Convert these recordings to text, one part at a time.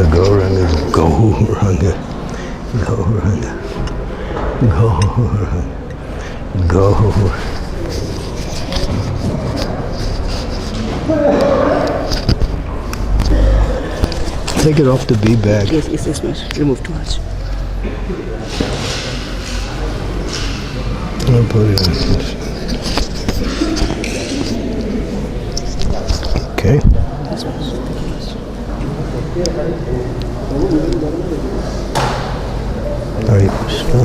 Gauranga, Gauranga, Gauranga, Gauranga, Gauranga. Take it off the bee bag. Yes, much. Remove too much. I'll put it on. Okay. Hare Krishna.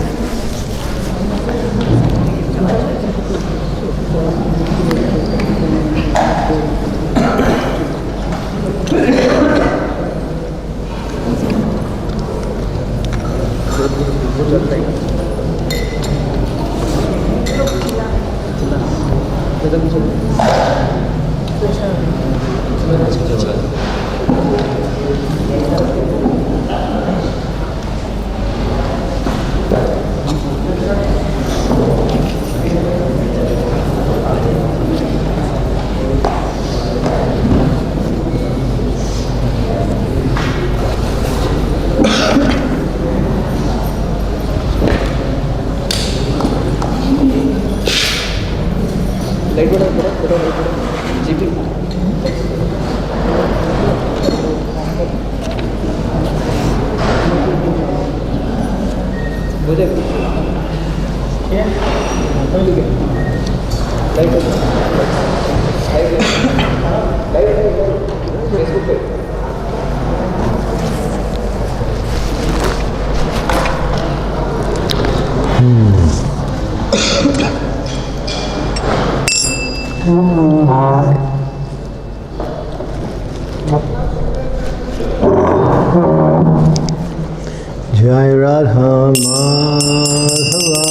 Jai Radha Madhava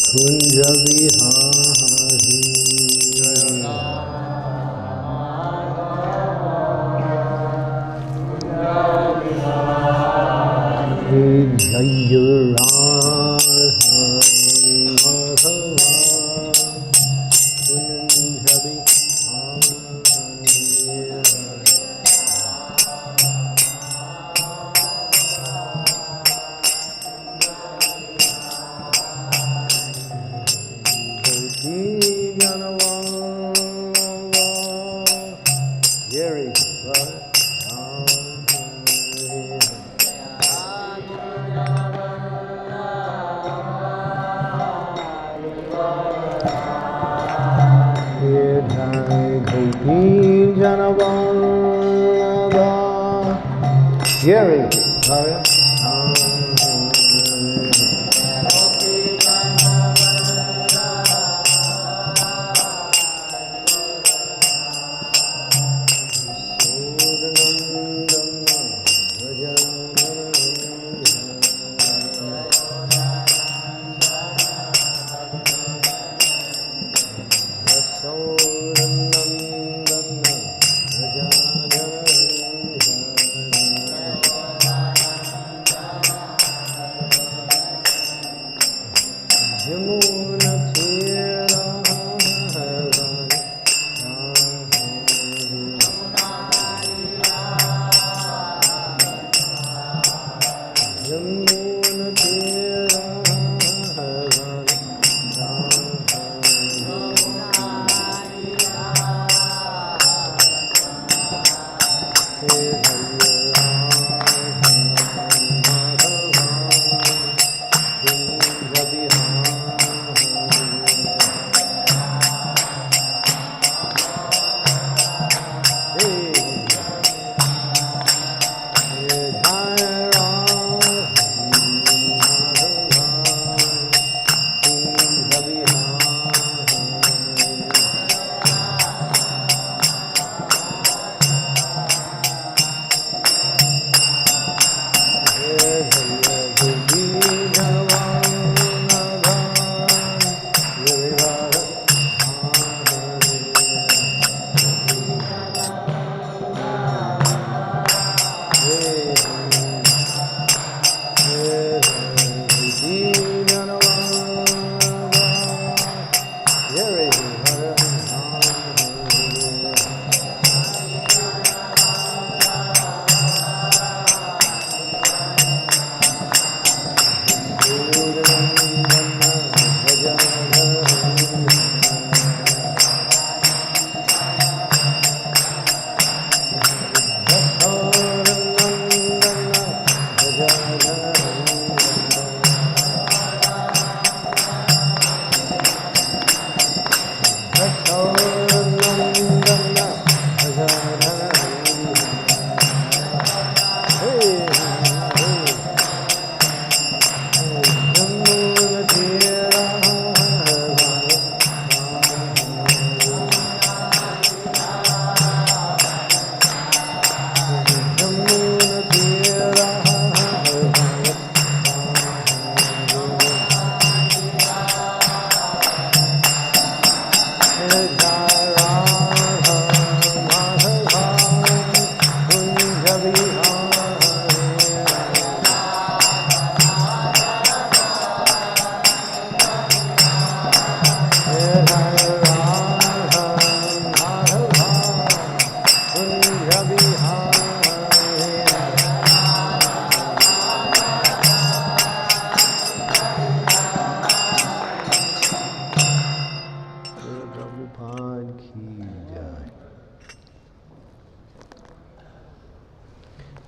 Kunja Vihari Jai Radha Madhava Kunja Gary, Maria.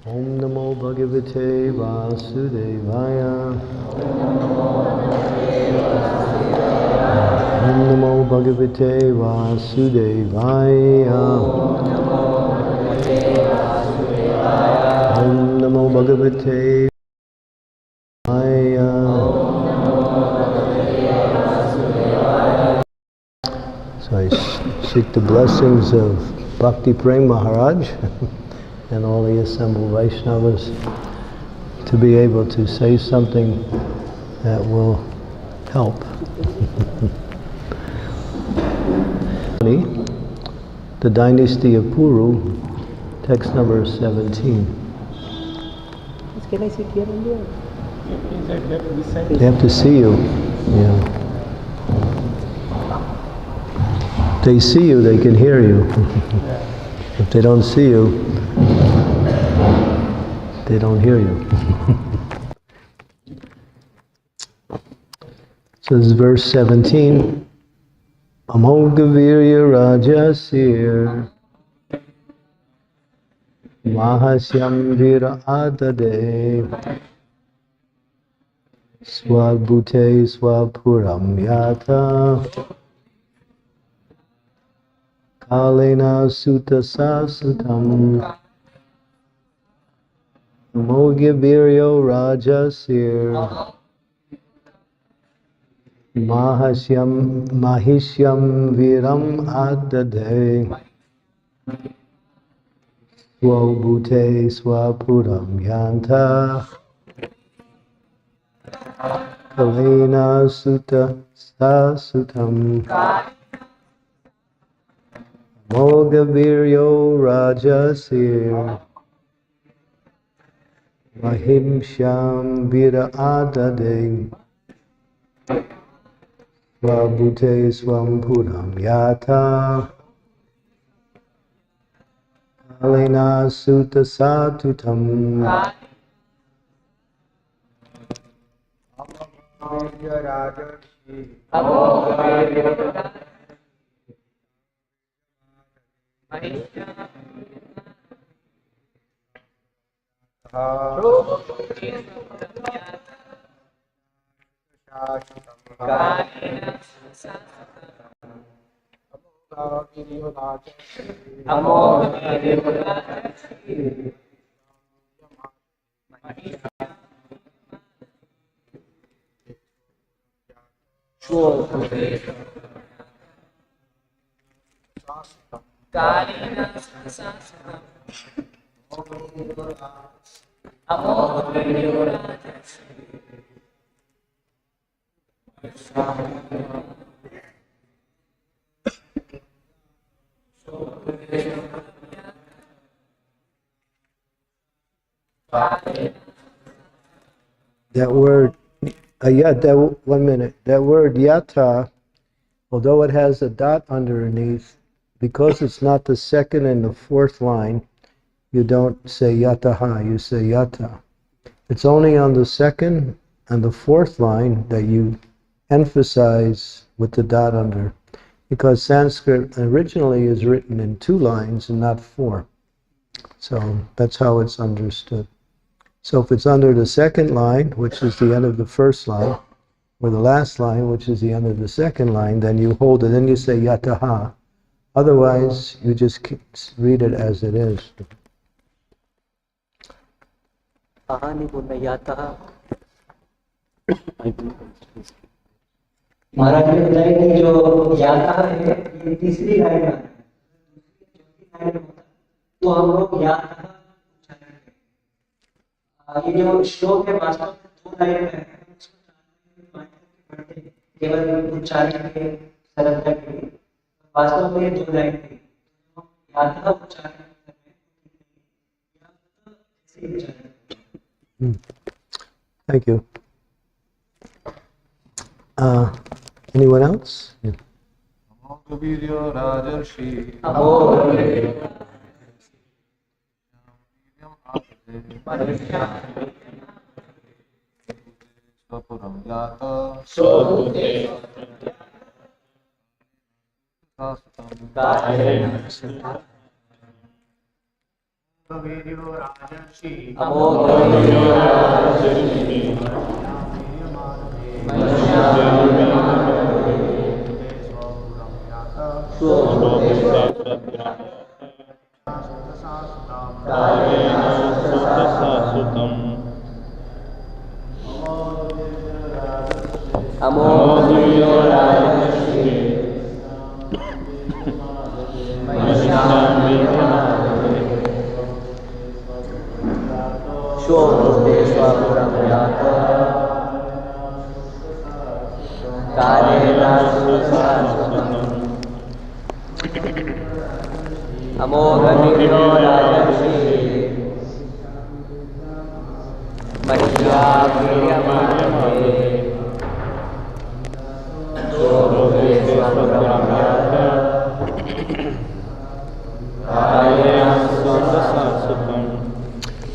Om Namo Bhagavate Vasudevaya. Om Namo Bhagavate Vasudevaya. Om Namo Bhagavate Vasudevaya. So I seek the blessings of Bhakti Prem Maharaj and all the assembled Vaishnavas to be able to say something that will help. The dynasty of Puru, text number 17. Can I sit here and there? They have to see you. Yeah. They see you, they can hear you. If they don't see you, they don't hear you. So this is verse 17. Amogavirya Rajasir Mahasyam Vira Adade Swabhute Swapuram Yata Kalena Sutta Sasutam Amogavirya Rajasir Mahishyam Viram Adade Swabhute Swapuram Yanta Kalena Sutta Sasutam Mogaviryo Rajasir Mahimsham Vira Adade Swabhute Swampuram Yata Kalena Sutta Satutam That word, one minute. That word yata, although it has a dot underneath, because it's not the second and the fourth line, you don't say yataha, you say yata. It's only on the second and the fourth line that you emphasize with the dot under, because Sanskrit originally is written in 2 lines and not 4. So that's how it's understood. So if it's under the second line, which is the end of the first line, or the last line, which is the end of the second line, then you hold it, then you say yataha. Otherwise, you just read it as it is. महाराज ने बताया कि जो याता है ये तीसरी line में आता है, चौथी लाइन में होता है, तो हम लोग याता ये जो श्लोक है वास्तव में 2 लाइन में है, केवल उच्चारण के सरलता के लिए वास्तव में 2 लाइन है, याता उच्चारण Thank you. Anyone else? Yeah.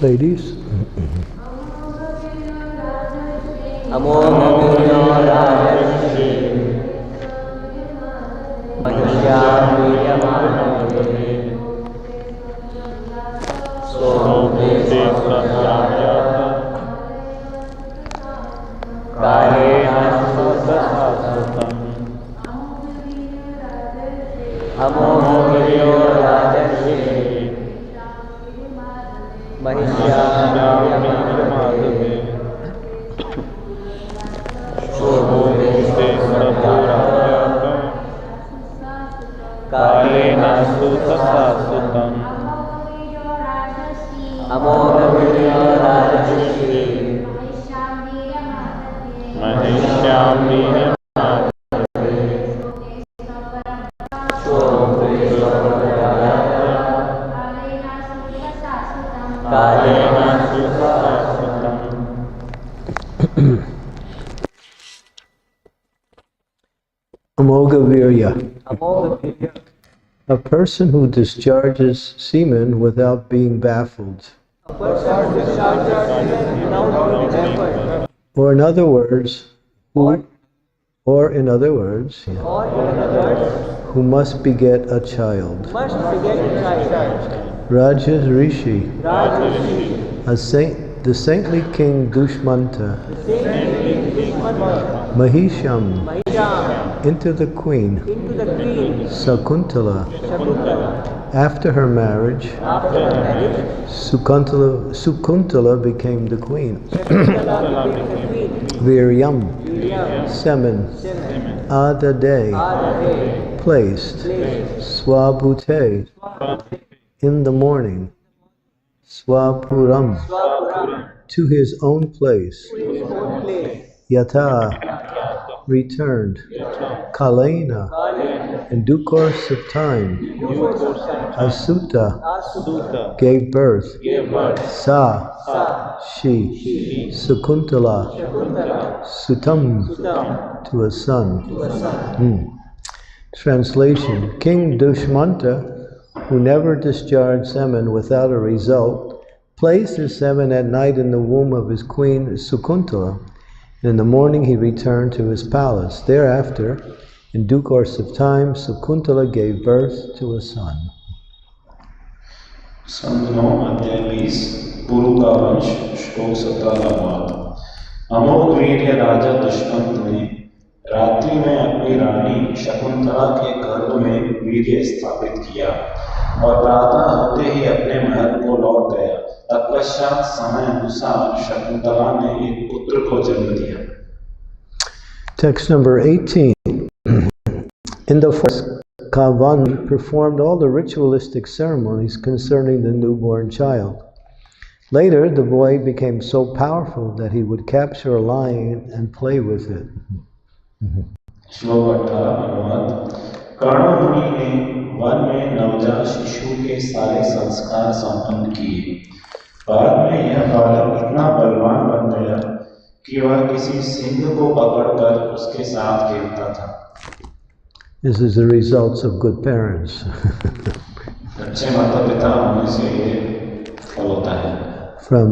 Ladies. A person who discharges semen without being baffled. Or in other words, who must beget a child. Raja Rishi, the saintly king Dushmanta, Mahisham, into the queen, Sakuntala. After her marriage, Sukuntala became the queen. Viryam, semen, Adade, placed, Swabhute, in the morning, Swapuram, to his own place, Yata, returned, Kalena, in due course of time, Asuta, gave birth, Sa, she, Sukuntala, Sutam, to a son. Translation: King Dushmanta, who never discharged semen without a result, placed his semen at night in the womb of his queen Sukuntala. In the morning he returned to his palace. Thereafter, in due course of time, Sukuntala gave birth to a son. Shantanu अध्याय 20 गुरु का वंश श्लोक 17 अमोघ वीर्य राजा दुष्मंत ने रात्रि में अपनी रानी शकुंतला के गर्भ में वीर्य स्थापित किया और प्रातः होते ही अपने महल को लौट गया। तत्पश्चात समय अनुसार शकुंतला ने एक पुत्र को जन्म दिया। Text number 18. In the first Kavan performed all the ritualistic ceremonies concerning the newborn child. Later, the boy became so powerful that he would capture a lion and play with it. श्लोक 18 अनुवाद कर्ण मुनि ने one में नवजात शिशु के सारे संस्कार संपन्न किए। बाद में यह बालक इतना बलवान बन गया कि वह किसी सिंह को पकड़कर उसके साथ खेलता था। This is the results of good parents. अच्छे माता-पिता होने से ये फल होता है। From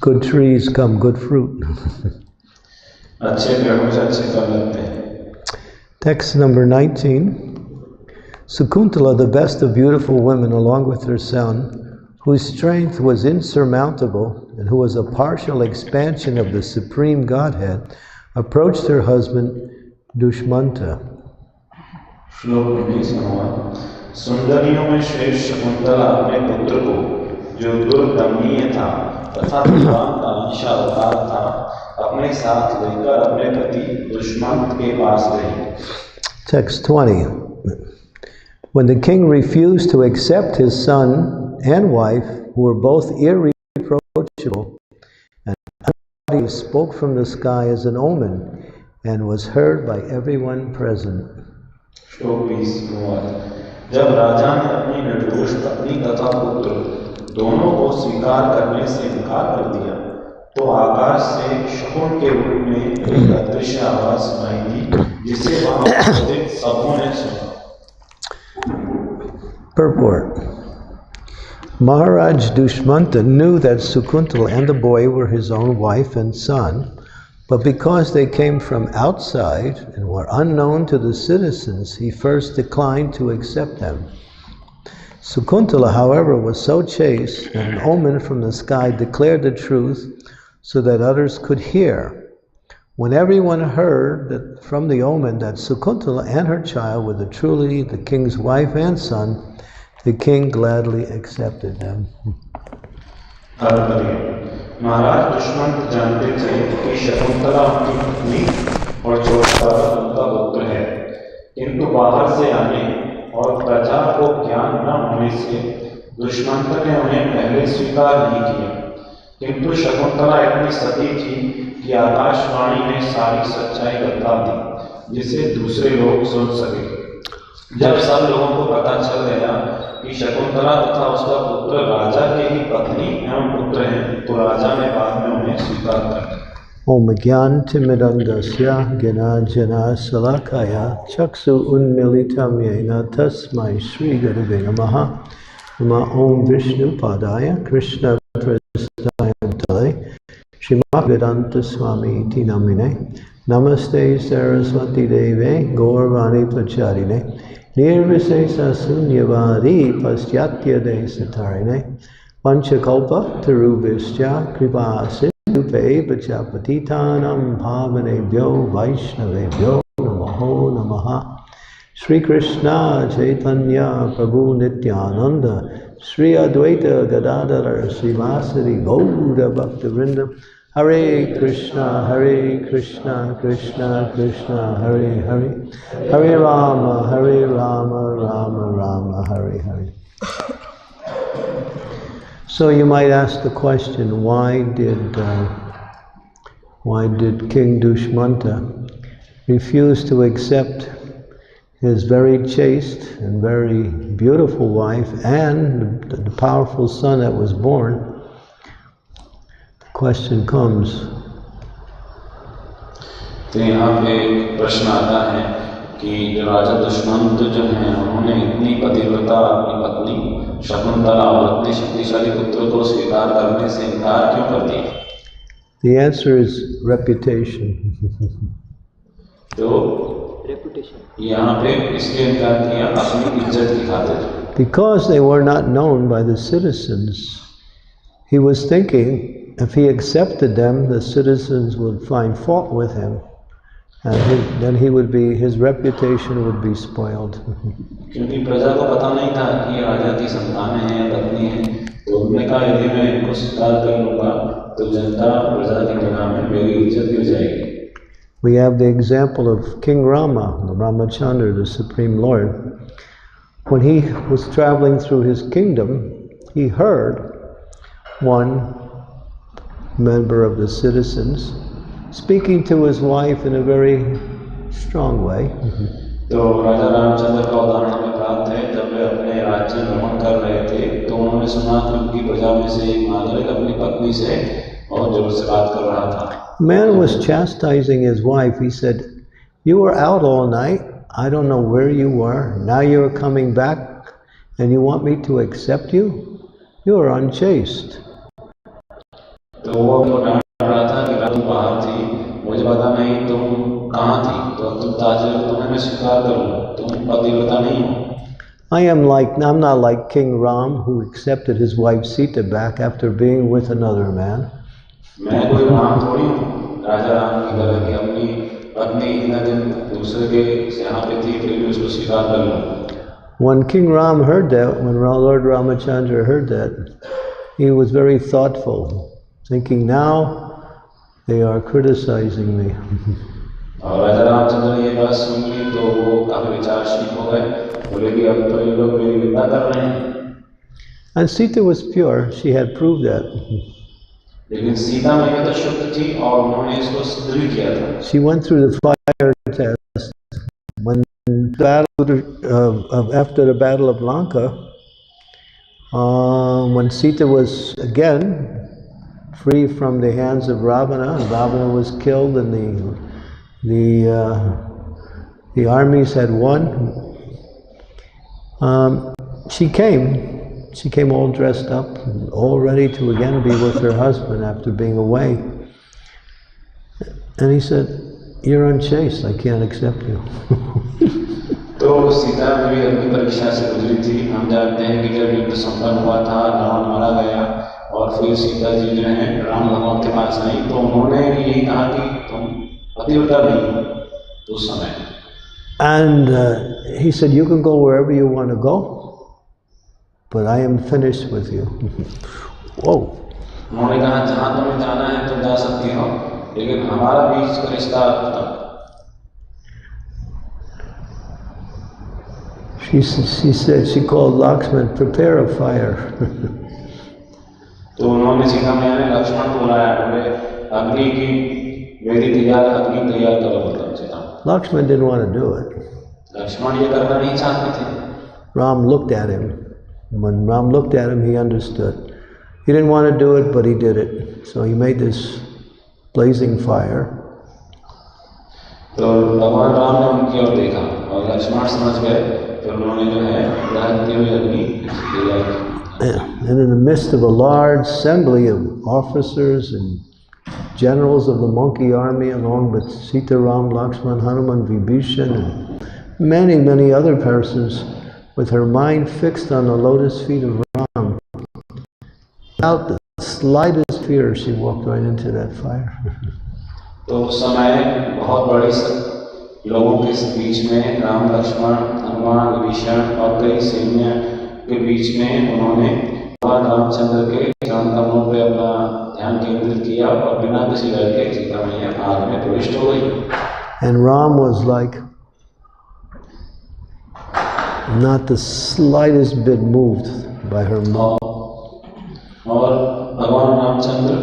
good trees come good fruit. अच्छे पेड़ों से अच्छे फल लगते हैं। Text number 19. Sakuntala, the best of beautiful women, along with her son, whose strength was insurmountable and who was a partial expansion of the Supreme Godhead, approached her husband Dushmanta. श्लोक 19 सुंदरियों में श्रेष्ठ शकुंतला अपने पुत्र को जो दुर्दमनीय था तथा भगवान का अंश अवतार था अपने साथ लेकर अपने पति दुष्मंत के पास गई. Text 20. When the king refused to accept his son and wife, who were both irreproachable, and Aarti spoke from the sky as an omen and was heard by everyone present. श्लोक 20 जब राजा ने अपनी निर्दोष पत्नी तथा पुत्र दोनों को स्वीकार करने से इनकार कर दिया तो आकाश से शकुन के रूप में एक अदृश्य आवाज सुनाई दी जिसे वहां उपस्थित सबों ने सुना. Purport. Maharaj Dushmanta knew that Sakuntala and the boy were his own wife and son, but because they came from outside and were unknown to the citizens, he first declined to accept them. Sakuntala, however, was so chaste that an omen from the sky declared the truth so that others could hear. When everyone heard that from the omen that Sakuntala and her child were truly the king's wife and son, the king gladly accepted them. महाराज दुष्मंत जानते थे कि शकुंतला उनकी पत्नी और छोटा उनका पुत्र है, किंतु बाहर से आने और प्रजा को ज्ञान न होने से दुष्मंत ने उन्हें पहले स्वीकार नहीं किया. किंतु शकुंतला इतनी सती थी कि आकाशवाणी ने सारी सच्चाई बता दी जिसे दूसरे लोग सुन सके. जब सब लोगों को पता चल गया कि शकुंतला तथा उसका पुत्र राजा के ही पत्नी एवं पुत्र हैं, तो राजा ने बाद में उन्हें स्वीकार कर लिया. Om Gyantimidandasya Gyanajana Salakaya Chaksu Unmilitam Yena Tasmai Sri Gurave Namaha. Nama Om Vishnu Padaya Krishna Prasthayam Srimad Vedanta Swami Iti Namine Namaste Saraswati Deve Gaurvani Pacharine Nirvisesa Sunyavadi Pastyatya Desatarine Panchakalpa Tarubhischa Kripa Sindhupe Pachapatitanam Bhavanebhyo Vaishnavebhyo Namaho Namaha. Sri Krishna Chaitanya Prabhu Nityananda Sri Advaita Gadadhar Srivasadi Gauda Bhaktivinoda Hare Krishna Krishna Krishna Hare Hare Hare Rama Rama Rama Hare Hare. So you might ask the question, why did King Dushmanta refuse to accept his very chaste and very beautiful wife and the powerful son that was born? Question comes. तो यहाँ पे एक प्रश्न आता है कि जो राजा दुष्मंत जो हैं उन्होंने इतनी पतिव्रता अपनी पत्नी शकुंतला और अपने शक्तिशाली पुत्र को स्वीकार करने से इनकार क्यों कर दिया? The answer is reputation. तो यहाँ पे इसलिए इनकार किया अपनी इज्जत की खातिर. Because they were not known by the citizens, he was thinking if he accepted them, the citizens would find fault with him, and then his reputation would be spoiled. क्योंकि प्रजा को पता नहीं था कि राजा की संतानें हैं या पत्नी हैं, तो उन्होंने कहा यदि मैं इनको स्वीकार कर लूंगा तो जनता प्रजा की निगाह में मेरी इज्जत गिर जाएगी. We have the example of King Rama, the Ramachandra, the Supreme Lord. When he was traveling through his kingdom, he heard one member of the citizens speaking to his wife in a very strong way. तो राजा रामचंद्र का उदाहरण हमें प्राप्त है. जब वे अपने राज्य भ्रमण कर रहे थे तो उन्होंने सुना कि उनकी प्रजा में से एक नागरिक अपनी पत्नी से बहुत जोर से बात कर रहा था. Man was chastising his wife. He said, "You were out all night. I don't know where you were. Now you're coming back and you want me to accept you? You are unchaste." तो वो उनको डांट रहा था कि तुम बाहर थी, मुझे पता नहीं तुम कहाँ थी, तो तुम ताज तुम्हें मैं स्वीकार कर लूँ, तुम पतिव्रता नहीं हो. I'm not like King Ram, who accepted his wife Sita back after being with another man. मैं कोई राम थोड़ी हूँ, राजा राम की तरह कि अपनी पत्नी इतने दिन दूसरे के यहाँ पे थी फिर भी उसको स्वीकार कर लूँ. When King Ram heard that, when Lord Ramachandra heard that, he was very thoughtful, thinking, now they are criticizing me. और राजा रामचंद्र ने ये बात सुन ली तो वो काफी विचारशील हो गए, बोले कि अब तो ये लोग मेरी निंदा कर रहे हैं. And Sita was pure, she had proved that. लेकिन सीता मैया तो शुद्ध थी और उन्होंने इसको सिद्ध भी किया था. She went through the fire test. When after the battle of Lanka, when Sita was again free from the hands of Ravana, and Ravana was killed and the armies had won, she came all dressed up, all ready to again be with her husband after being away. And he said, you're unchaste, I can't accept you. तो सीता भी अपनी परीक्षा से गुजरी थी. हम जानते हैं कि जब युद्ध संपन्न हुआ था, रावण मारा गया और फिर सीता जी जो है राम भगवान के पास आई तो उन्होंने यही कहा कि तुम पतिव्रता नहीं हो उस समय. And he said, you can go wherever you want to go, but I am finished with you. Whoa. उन्होंने कहा जहाँ तुम्हें जाना है तुम जा सकती हो, लेकिन हमारा बीच का रिश्ता खत्म. She said, she called Lakshman, prepare a fire. तो उन्होंने सीता मैया ने लक्ष्मण को बुलाया, बोले अग्नि की मेरी अग्नि तैयार करो. मतलब Sita. Lakshman didn't want to do it. Lakshman ये करना नहीं चाहते थे. Ram looked at him. When Ram looked at him, he understood. He didn't want to do it, but he did it. So he made this blazing fire. तो भगवान राम ने उनकी ओर देखा और लक्ष्मण समझ गए, फिर उन्होंने जो है दहकती हुई अग्नि तैयार की. And in the midst of a large assembly of officers and generals of the monkey army, along with Sita, Ram, Lakshman, Hanuman, Vibhishan, and many, many other persons, with her mind fixed on the lotus feet of Ram, without the slightest fear, she walked right into that fire. तो उस समय बहुत बड़े लोगों के बीच में राम, लक्ष्मण, हनुमान, विभीषण और कई सैन्य के बीच में उन्होंने भगवान रामचंद्र के चरण कमलों पर अपना ध्यान केंद्रित किया और बिना किसी डर के सीता मैया आग में प्रविष्ट हो गई. And Ram was like not the slightest bit moved by her mouth. और भगवान रामचंद्र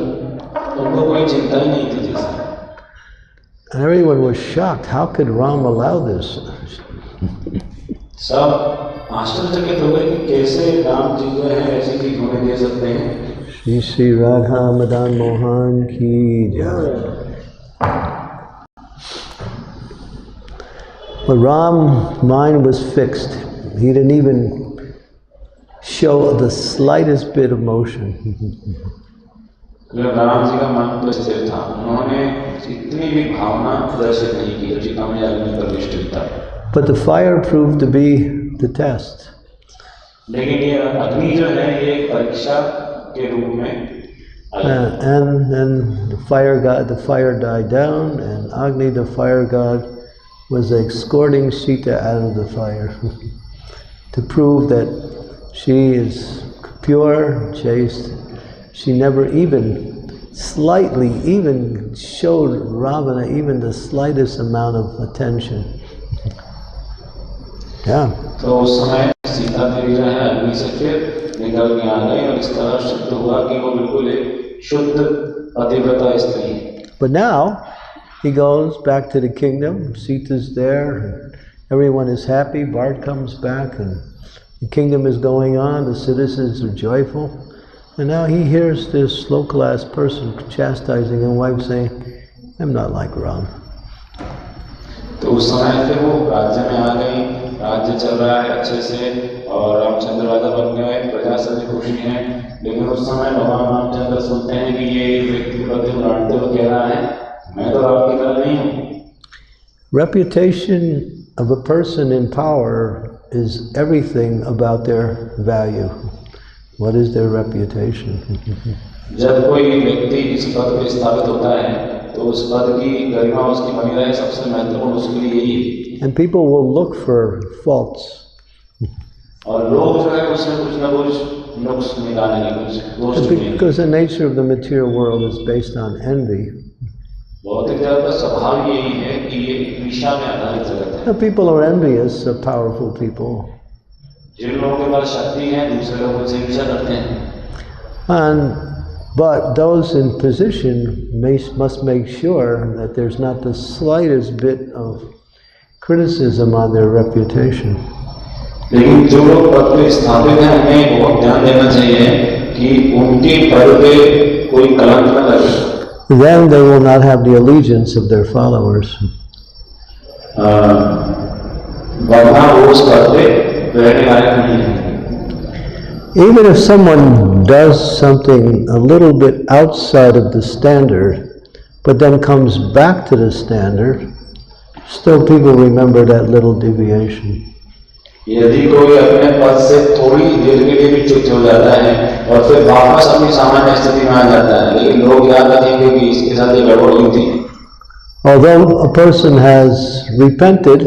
उनको कोई चिंता ही नहीं थी जैसे. And everyone was shocked. How could Ram allow this? सब आश्चर्यचकित हो गए कि कैसे राम जी जो है ऐसी चीज होने दे सकते हैं. Shri Shri Radha Madan Mohan ki jai. But Ram's mind was fixed. He didn't even show the slightest bit of motion. Ram ji का मन तो स्थिर था, उन्होंने इतनी भी भावना प्रदर्शित नहीं की. सीता मैया अग्नि पर प्रविष्ट था. But the fire proved to be the test. लेकिन ये अग्नि जो है ये परीक्षा के रूप में And then the fire died down, and Agni, the fire god, was escorting Sita out of the fire to prove that she is pure, chaste. She never even slightly even showed Ravana even the slightest amount of attention. Yeah. तो उस समय सीता देवी जो है अग्नि से फिर निकल के आ गई और इस तरह सिद्ध हुआ कि वो बिल्कुल एक शुद्ध पतिव्रता स्त्री है. But now he goes back to the kingdom. Sita's there, and everyone is happy. Bart comes back, and the kingdom is going on. The citizens are joyful. And now he hears this low-class person chastising his wife, saying, "I'm not like Ram." तो उस समय फिर वो राज्य में आ गई, राज्य चल रहा है अच्छे से और रामचंद्र राजा बन गए, प्रजा सभी खुशी है. लेकिन उस समय भगवान रामचंद्र सुनते हैं कि ये व्यक्ति प्रति लड़ते हुए कह रहा है, मैं तो राम की तरह नहीं हूँ. Reputation of a person in power is everything about their value. What is their reputation? जब कोई व्यक्ति इस पद पे स्थापित होता है तो उस पद की गरिमा उसकी बनी रहे सबसे महत्वपूर्ण उसके लिए यही है। And people will look for faults. और लोग जो है उसमें कुछ न कुछ नुक्स निकालेंगे, कुछ दोष ढूंढेंगे। Because the nature of the material world is based on envy. भौतिक जगत का स्वभाव यही है कि ये ईर्ष्या में आधारित जगत है। Now, people are envious of powerful people. जिन लोगों के पास शक्ति है दूसरे लोग उनसे ईर्ष्या करते हैं। But those in position must make sure that there's not the slightest bit of criticism on their reputation. लेकिन जो लोग पद पे स्थापित हैं उन्हें बहुत ध्यान देना चाहिए कि उनके पद पे कोई कलंक न लगे। Then they will not have the allegiance of their followers. वरना वो उस पद पे रहने लायक नहीं है। Even if someone does something a little bit outside of the standard, but then comes back to the standard, still people remember that little deviation. यदि कोई अपने पद से थोड़ी देर के लिए भी च्युत हो जाता है और फिर वापस अपनी सामान्य स्थिति में आ जाता है, लेकिन लोग याद रखेंगे कि इसके साथ ये गड़बड़ हुई थी। Although a person has repented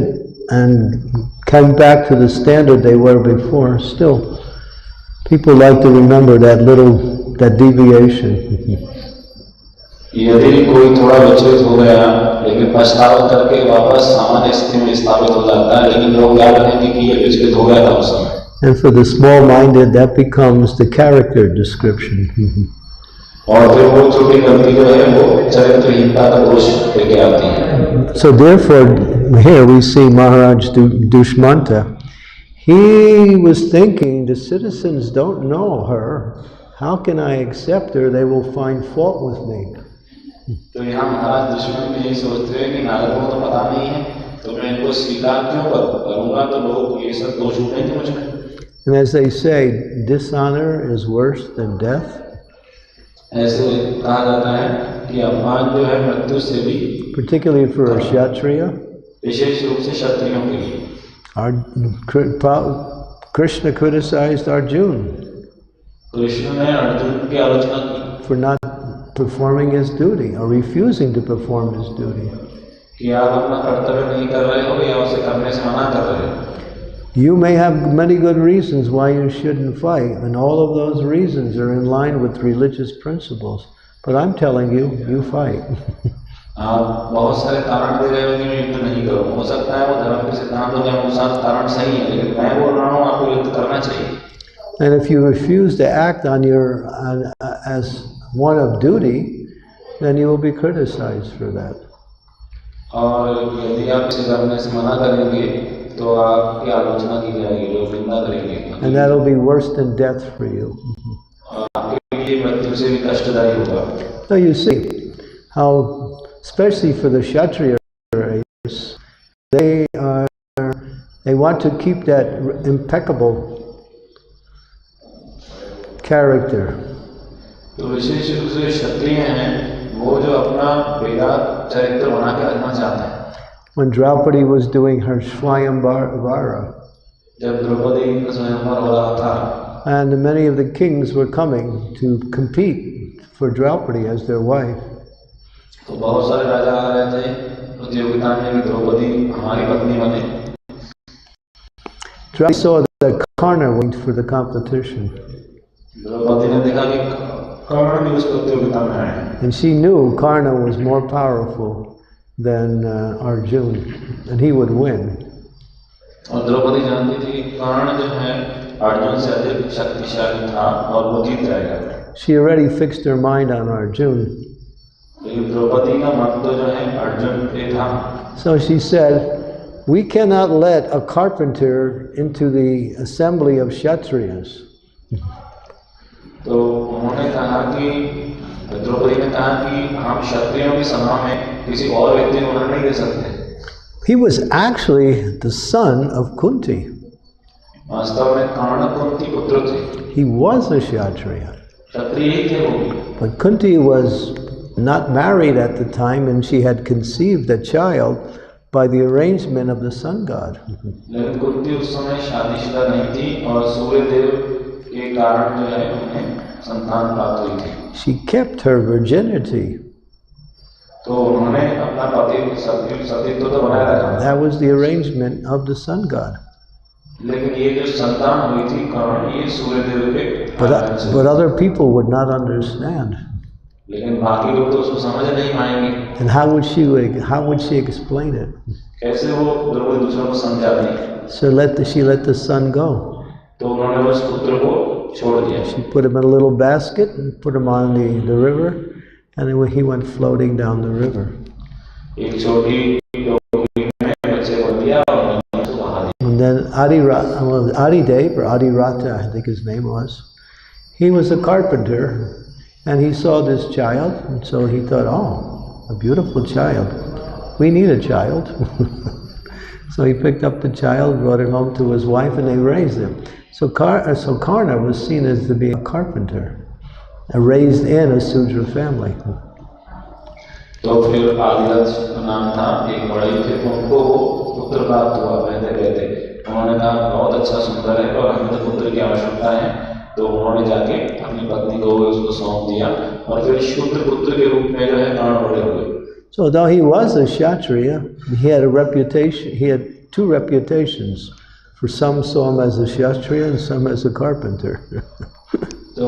and come back to the standard they were before, still people like to remember that deviation. यदि कोई थोड़ा विचलित हो गया लेकिन पश्चाताप करके वापस सामान्य स्थिति में स्थापित हो जाता है, लेकिन लोग याद रखेंगे कि ये विचलित हो गया था उस समय। And for the small-minded, that becomes the character description. और फिर वो छोटी गलती जो है वो चरित्रहीनता का दोष लेके आती है। So therefore, here we see Maharaj Dushmanta. He was thinking, the citizens don't know her. How can I accept her? They will find fault with me. तो यहाँ महाराज दुश्मन में यही सोचते हैं कि नारद को तो पता नहीं है, तो मैं इनको स्वीकार क्यों करूँगा, तो लोग ये सब दोष ढूंढेंगे मुझ में। And as they say, dishonor is worse than death. ऐसे कहा जाता है कि अपमान जो है मृत्यु से भी, particularly for a kshatriya, विशेष रूप से क्षत्रियों के लिए। Krishna criticized Arjuna. कृष्ण ने अर्जुन की आलोचना की for not performing his duty or refusing to perform his duty. कि आप अपना कर्तव्य नहीं कर रहे हो या उसे करने से मना कर रहे हो। You may have many good reasons why you shouldn't fight, and all of those reasons are in line with religious principles. But I'm telling you, you fight. आप बहुत सारे कारण दे रहे हो कि मैं युद्ध नहीं करूँ, हो सकता है वो धर्म के सिद्धांतों के अनुसार कारण सही है, लेकिन मैं बोल रहा हूँ आपको युद्ध करना चाहिए। And if you refuse to act as one of duty, then you will be criticized for that. और यदि आप इसे करने से मना करेंगे तो आपकी आलोचना की जाएगी, लोग निंदा करेंगे। And that will be worse than death for you. आपके लिए मृत्यु से भी कष्टदायी होगा। So you see how, especially for the Kshatriya race, they want to keep that impeccable character. तो विशेष रूप से क्षत्रिय हैं, वो जो अपना वेदांत चरित्र बना के रखना चाहते हैं। When Draupadi was doing her Swayamvara, जब द्रौपदी का स्वयंवर हो रहा था, and many of the kings were coming to compete for Draupadi as their wife. तो बहुत सारे राजा आ रहे थे प्रतियोगिता में कि द्रौपदी हमारी पत्नी बने। Draupadi saw that Karna went for the competition. Draupadi ने देखा कि कर्ण भी उस प्रतियोगिता में आए। And she knew Karna was more powerful than Arjuna, and he would win. और द्रौपदी जानती थी कि कर्ण जो है अर्जुन से अधिक शक्तिशाली था और वो जीत जाएगा। She already fixed her mind on Arjuna. लेकिन द्रौपदी का मन तो जो है अर्जुन पे था। So she said, we cannot let a carpenter into the assembly of Kshatriyas. तो उन्होंने कहा कि द्रौपदी ने कहा कि हम क्षत्रियों की सभा में किसी और व्यक्ति को नहीं दे सकते। He was actually the son of Kunti. वास्तव में कर्ण कुंती पुत्र थे। He was a Kshatriya. क्षत्रिय ही थे वो। But Kunti was not married at the time, and she had conceived a child, by the arrangement of the sun god. लेकिन कुंती उस समय शादीशुदा नहीं थी और सूर्य देव के कारण जो है उन्हें संतान प्राप्त हुई थी. She kept her virginity. तो उन्होंने अपना सतीत्व तो बनाए रखा. That was the arrangement of the sun god. लेकिन ये जो संतान हुई थी कारण ये सूर्य देव के. But other people would not understand. लेकिन बाकी लोग तो उसको समझ नहीं पाएंगे. And how would she explain it? कैसे वो दूसरों को समझाती? So she let the son go. तो उन्होंने उस पुत्र को छोड़ दिया. She put him in a little basket and put him on the river, and then he went floating down the river. एक छोटी टोकरी में बच्चे को दिया और उसको बहा दिया. And then Adidev, or Adirata, I think his name was, he was a carpenter. And he saw this child, and so he thought, oh, a beautiful child. We need a child. So he picked up the child, brought him home to his wife, and they raised him. So Karna was seen as to be a carpenter, raised in a Sudra family. तो फिर आदिरथ नाम था, एक बड़े थे, तो उनको पुत्र प्राप्त हुआ. कहते उन्होंने कहा बहुत अच्छा सुंदर है और हमें तो पुत्र की आवश्यकता है. तो उन्होंने जाके अपनी पत्नी को उसको सौंप दिया और फिर शूद्र पुत्र के रूप में जो है प्राण बड़े हुए. So though he was a Kshatriya, he had a reputation. He had two reputations. For some saw him as a Kshatriya and some as a carpenter. तो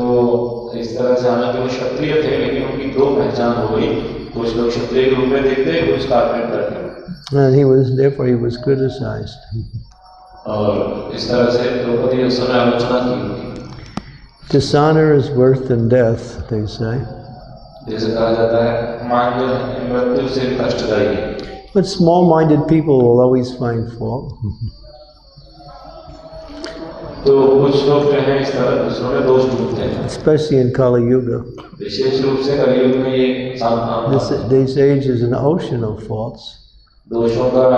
इस तरह से हालांकि वो क्षत्रिय थे लेकिन उनकी दो पहचान हो गई. कुछ लोग क्षत्रिय के रूप में देखते, कुछ कारपेंटर थे. And therefore he was criticized. और इस तरह से द्रौपदी उस समय आलोचना की उनकी. Dishonor is worse than death, they say. जैसे कहा जाता है मान मृत्यु से कष्टदायी है. But small-minded people will always find fault. तो कुछ लोग जो हैं इस तरह दूसरों में दोष ढूंढते हैं. Especially in Kali Yuga. विशेष रूप से कलयुग में ये सावधान. This age is an ocean of faults. दोषों का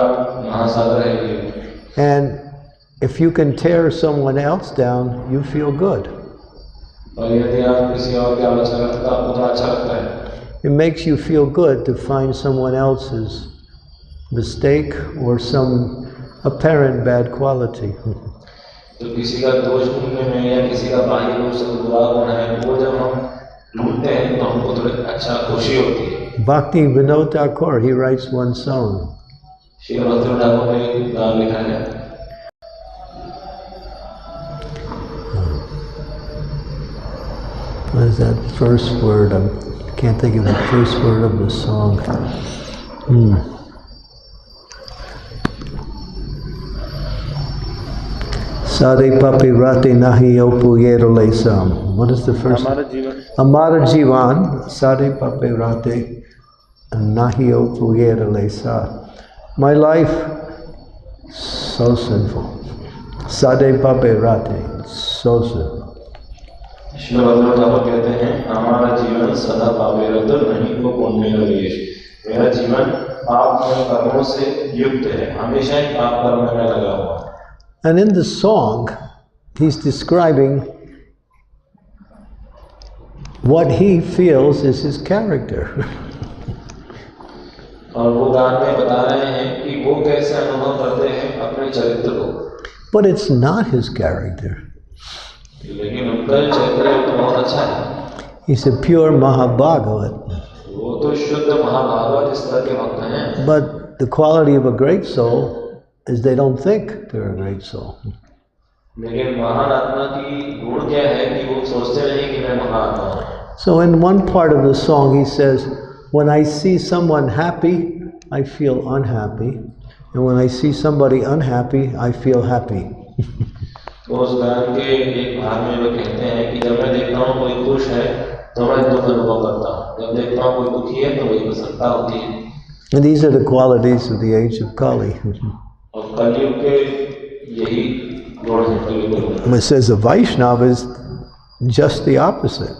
महासागर है ये. And if you can tear someone else down, you feel good. और यदि आप किसी और की आलोचना करते हैं तो आपको तो अच्छा लगता है. It makes you feel good to find someone else's mistake or some apparent bad quality. तो किसी का दोष ढूंढने में या किसी का बाह्य रूप से बुरा गुण है वो जब हम ढूंढते हैं तो हमको थोड़ी अच्छा खुशी होती है. Bhakti Vinod Thakur, he writes one song. Shri भक्ति ठाकुर ने एक गान लिखा है. What is that first word? I can't think of the first word of the song. Sade papi rati nahi opu yero lesam. What is the first? Amara jivan. Sade papi rati nahi opu yero lesa. My life, so sinful. Sade papi rati, so sinful. Shri भद्र ठाकुर कहते हैं हमारा जीवन सदा पापेरत नहीं को पुण्य निवेश. मेरा जीवन पाप में कर्मों से युक्त है, हमेशा ही पाप कर्म में लगा हुआ. And in the song, he's describing what he feels is his character. और वो गान में बता रहे हैं कि वो कैसे अनुभव करते हैं अपने चरित्र को. But it's not his character. लेकिन उनका चरित्र तो बहुत अच्छा है. He's a pure Mahabhagavat. वो तो शुद्ध महाभागवत इस तरह के भक्त हैं. But the quality of a great soul is they don't think they're a great soul. लेकिन महान आत्मा की गुण क्या है कि वो सोचते नहीं कि मैं महान आत्मा हूँ. So in one part of the song he says, when I see someone happy, I feel unhappy. And when I see somebody unhappy, I feel happy. तो उस गान के एक भाग में वो कहते हैं कि जब मैं देखता हूँ कोई खुश है तो मैं दुख अनुभव करता हूँ, जब देखता हूँ कोई दुखी है तो वही प्रसन्नता होती है. And these are the qualities of the age of Kali. और कलयुग के यही गुण हैं कलयुग में. It says a Vaishnava is just the opposite.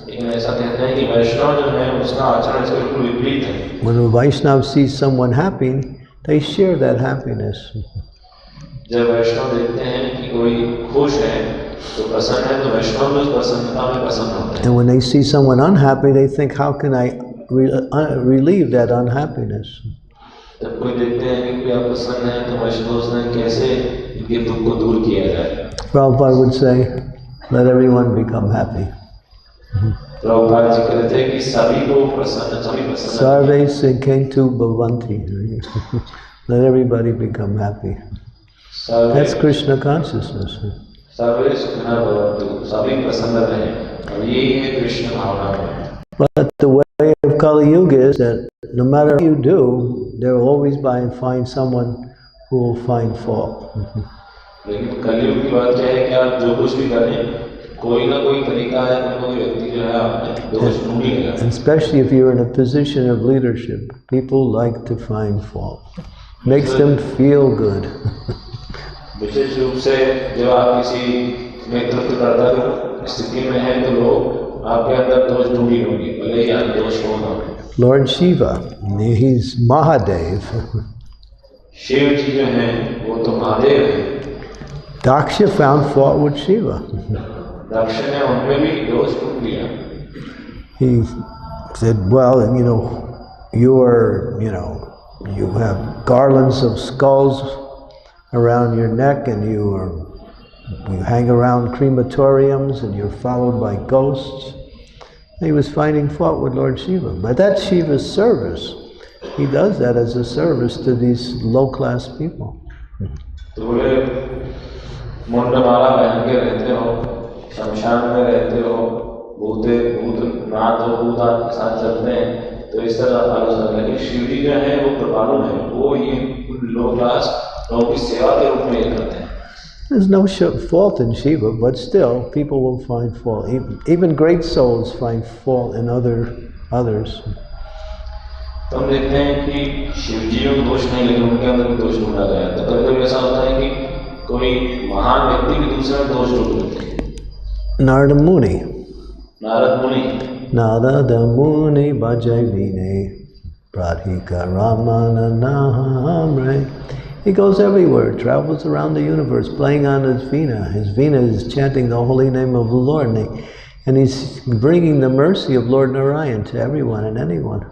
लेकिन ऐसा कहते हैं कि वैष्णव जो है उसका आचरण इसके बिल्कुल विपरीत है. When a Vaishnava sees someone happy, they share that happiness. जब वैष्णव देखते हैं कि कोई खुश है तो प्रसन्न है तो वैष्णव उस प्रसन्नता में प्रसन्न होते हैं. And when they see someone unhappy, they think, how can I relieve that unhappiness? जब कोई देखते हैं कि कोई आप प्रसन्न है तो हमेशा सोचते हैं कैसे इनके दुख को दूर किया जाए। Prabhupada would say, let everyone become happy. Prabhupada ji कहते हैं कि सभी को प्रसन्न, सभी प्रसन्न। Sarve Sinkentu Bhavanti. Let everybody become happy. That's Krishna consciousness. सर्वे सुखिनः भवन्तु, सभी प्रसन्न रहें, और यही है कृष्ण भावना। But the way of Kali Yuga is that no matter what you do, there will always find someone who will find fault. लेकिन कलयुग की बात क्या है कि आप जो कुछ भी करें, कोई ना कोई तरीका है, कोई ना कोई व्यक्ति जो है आपने दोष ढूंढ ही लेगा। Especially if you're in a position of leadership, people like to find fault. Makes them feel good. विशेष रूप से जब आप किसी नेतृत्व कर्तव्य स्थिति में हैं तो लोग आपके अंदर दोष ढूंढ ही होंगे, भले ही आप दोष हो ना। Lord Shiva, he's Mahadev. Shiv जी जो हैं वो तो महादेव हैं। Daksha found fault with Shiva. दक्ष ने उनमें भी दोष ढूंढ लिया। He said, well, you have garlands of skulls around your neck, and you hang around crematoriums, and you're followed by ghosts. He was finding fault with Lord Shiva, but that's Shiva's service. He does that as a service to these low-class people. तो बोले मुंडमाला पहन के रहते हो, शमशान में रहते हो, भूतनाथ और भूतान के साथ चलते हैं, तो इस तरह आलोचना। लेकिन शिव जी जो है वो कृपालु है, वो ये लो क्लास लोगों की सेवा के रूप में ये करते हैं। There's no fault in Shiva, but still, people will find fault. Even great souls find fault in others. तो हम देखते हैं कि शिव जी में दोष नहीं, लेकिन उनके अंदर भी दोष ढूंढा गया। तो कभी-कभी ऐसा होता है कि कोई महान व्यक्ति भी दूसरे में दोष ढूंढ लेते हैं। Narada Muni. Narada Muni Bhajavine Pradhika Ramana Nahamre. He goes everywhere, travels around the universe, playing on his veena. His veena is chanting the holy name of the Lord, and he's bringing the mercy of Lord Narayan to everyone and anyone.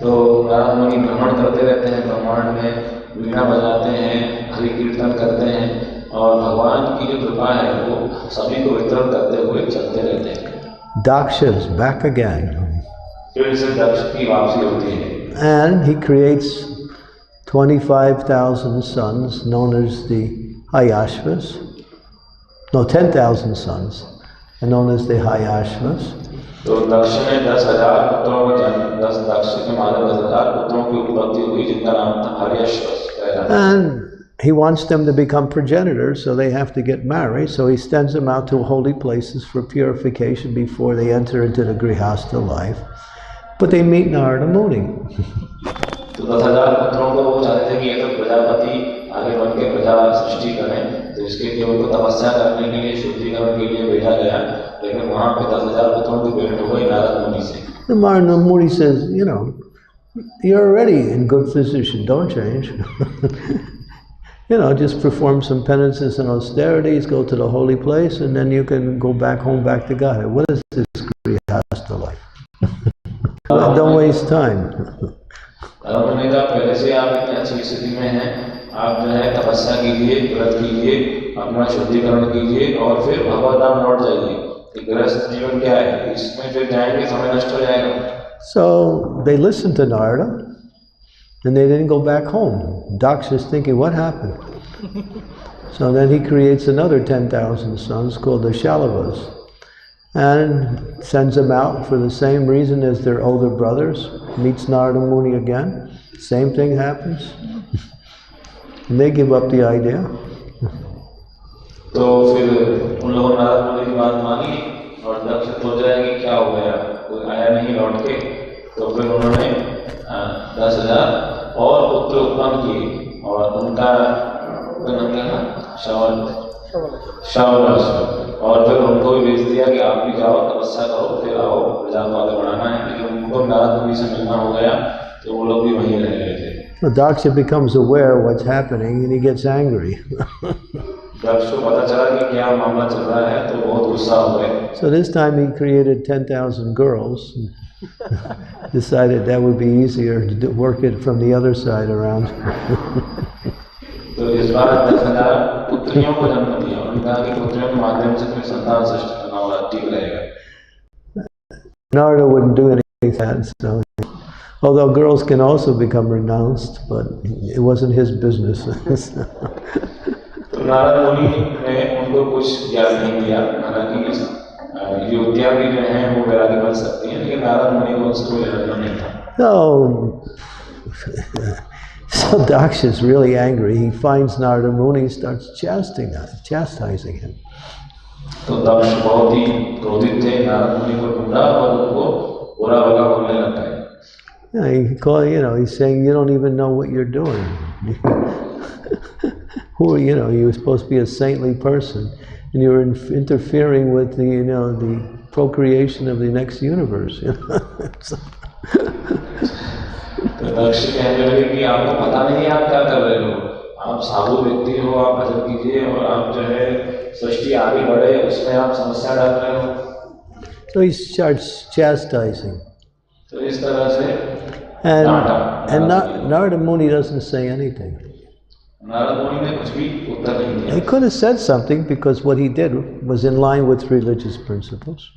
तो नारद मुनि भ्रमण करते रहते हैं, ब्रह्मांड में वीणा बजाते हैं, हरि कीर्तन करते हैं, और भगवान की जो कृपा है वो सभी को वितरण करते हुए चलते रहते हैं। Daksha is back again. फिर से दक्ष की वापसी होती है। And he creates 25,000 sons known as the Hayashvas. No, 10,000 sons are known as the Hayashvas. तो दक्ष ने 10,000 पुत्रों का जन्म, दक्ष के माध्यम 10,000 पुत्रों की उत्पत्ति हुई, जिनका नाम था हर्यश्वस। And he wants them to become progenitors, so they have to get married. So he sends them out to holy places for purification before they enter into the grihastha life. But they meet Narada Muni. तो 10,000 पुत्रों को वो चाहते थे कि ये तो प्रजापति आगे बढ़ के प्रजा सृष्टि करें, तो इसके लिए उनको तपस्या करने के लिए, शुद्धिकरण के लिए भेजा गया। लेकिन वहाँ पे 10,000 पुत्रों की भेंट हो गई नारद मुनि से। Narada Muni says, you're already in good position, don't change. Just perform some penances and austerities, go to the holy place, and then you can go back home, back to Godhead. What is this grihastha life? Don't waste time. उन्होंने कहा पहले से आप इतनी अच्छी स्थिति में हैं, आप जो है तपस्या कीजिए, व्रत कीजिए, अपना शुद्धिकरण कीजिए, और फिर भगवत धाम लौट जाइए। गृहस्थ जीवन क्या है, इसमें फिर जाएंगे समय नष्ट हो जाएगा। So they listened to Narada, and they didn't go back home. Daksha is thinking, what happened? So then he creates another 10,000 sons called the Shalavas, and sends them out for the same reason as their older brothers. Meets Narada Muni again, same thing happens, and they give up the idea. तो फिर उन लोगों ने नारद मुनि की बात मानी, और दक्ष सोच रहा है कि क्या हो गया, कोई आया नहीं लौट के। तो फिर उन्होंने 10,000 और पुत्र उत्पन्न किए, और उनका नाम क्या था, श्रावण। और फिर उनको भी भेज दिया कि आप भी जाओ, तपस्या करो, फिर आओ, प्रजा को आगे बढ़ाना है। लेकिन उनको नारद मुनि से मिलना हो गया, तो वो लोग भी वहीं रह गए थे। The Daksha becomes aware of what's happening, and he gets angry. दक्ष को पता चला कि क्या मामला चल रहा है, तो बहुत गुस्सा हो गए। So this time he created 10,000 girls, decided that would be easier to work it from the other side around. तो इस बार 10,000 पुत्रियों को जन्म दिया। उन्होंने कहा कि पुत्रियों के माध्यम से कोई संतान सृष्टि करना होगा, ठीक रहेगा। Narada wouldn't do anything like that. So, although girls can also become renounced, but it wasn't his business. तो नारद मुनि ने उनको कुछ ज्ञान नहीं दिया। हालांकि युवतियां भी जो हैं वो वैरागी बन सकती हैं, लेकिन नारद मुनि को उससे कोई लेना नहीं था। No. So Daksha is really angry. He finds Narada Muni, starts chastising him. तो दक्ष बहुत ही क्रोधित थे, नारद मुनि को ढूंढा और उनको बुरा भला बोलने लगा है। Yeah, he's saying, you don't even know what you're doing. Who, you're supposed to be a saintly person, and you're interfering with the procreation of the next universe. तो दक्ष कहने लगे कि आपको पता नहीं आप क्या कर रहे हो, आप साधु व्यक्ति हो, आप भजन कीजिए और आप जो है सृष्टि आगे बढ़े उसमें आप समस्या डाल रहे हो। So he starts chastising. तो इस तरह से and Narada Muni doesn't say anything. Narad मुनि ने कुछ भी उत्तर नहीं दिया। He could have said something because what he did was in line with religious principles.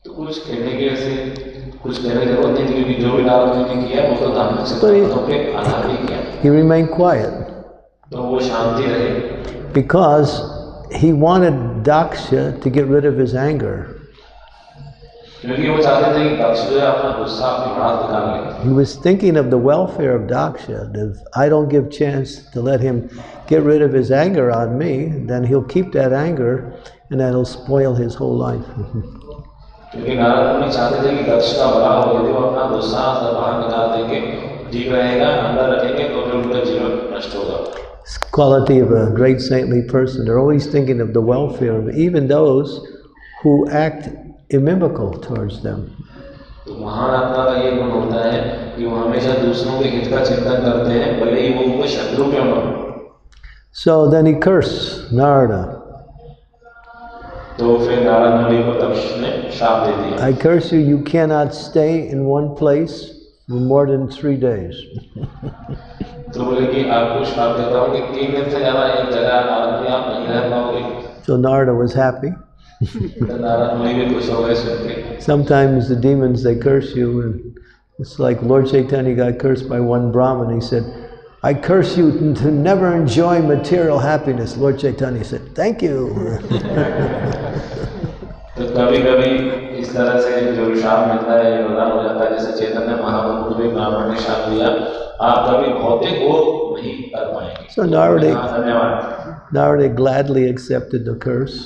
तो कुछ कहने की जरूरत नहीं थी, क्योंकि जो भी नारद मुनि ने किया वो तो धार्मिक सिद्धांतों के आधार पर किया। He remained quiet. तो वो शांति रहे। Because he wanted Daksha to get rid of his anger. क्योंकि वो चाहते थे कि दक्ष जो है अपना गुस्सा अपनी भड़ास निकाल ले। He was thinking of the welfare of Daksha. If I don't give chance to let him get rid of his anger on me, then he'll keep that anger and that'll spoil his whole life. क्योंकि नारद मुनि चाहते थे कि दक्ष का भला हो, यदि वो अपना गुस्सा बाहर निकाल देंगे ठीक रहेगा, अंदर रखेंगे तो फिर उनका जीवन नष्ट होगा। It's the quality of a great saintly person. They're always thinking of the welfare of even those who act inimical towards them. तो महान आत्मा का ये गुण होता है कि वो हमेशा दूसरों के हित का चिंतन करते हैं, भले ही वो उनको शत्रु क्यों न हो। So then he cursed Narada. तो फिर नारद मुनि को दक्ष ने शाप दे दिया। I curse you, you cannot stay in one place for more than 3 days. तो बोले कि आपको श्राप देता हूँ कि 3 दिन से ज्यादा एक जगह आप नहीं रह पाओगे। So Narada was happy. Narad मुनि भी खुश हो गए सुनकर। Sometimes the demons, they curse you, and it's like Lord Chaitanya got cursed by one Brahmin. He said, I curse you to never enjoy material happiness. Lord Chaitanya said, thank you. तो कभी-कभी इस तरह से जो शाप मिलता है ये वरदान हो जाता है, जैसे चैतन्य महाप्रभु को भी ब्राह्मण ने शाप दिया, आप कभी भौतिक भोग नहीं कर पाएंगे। So Narada gladly accepted the curse.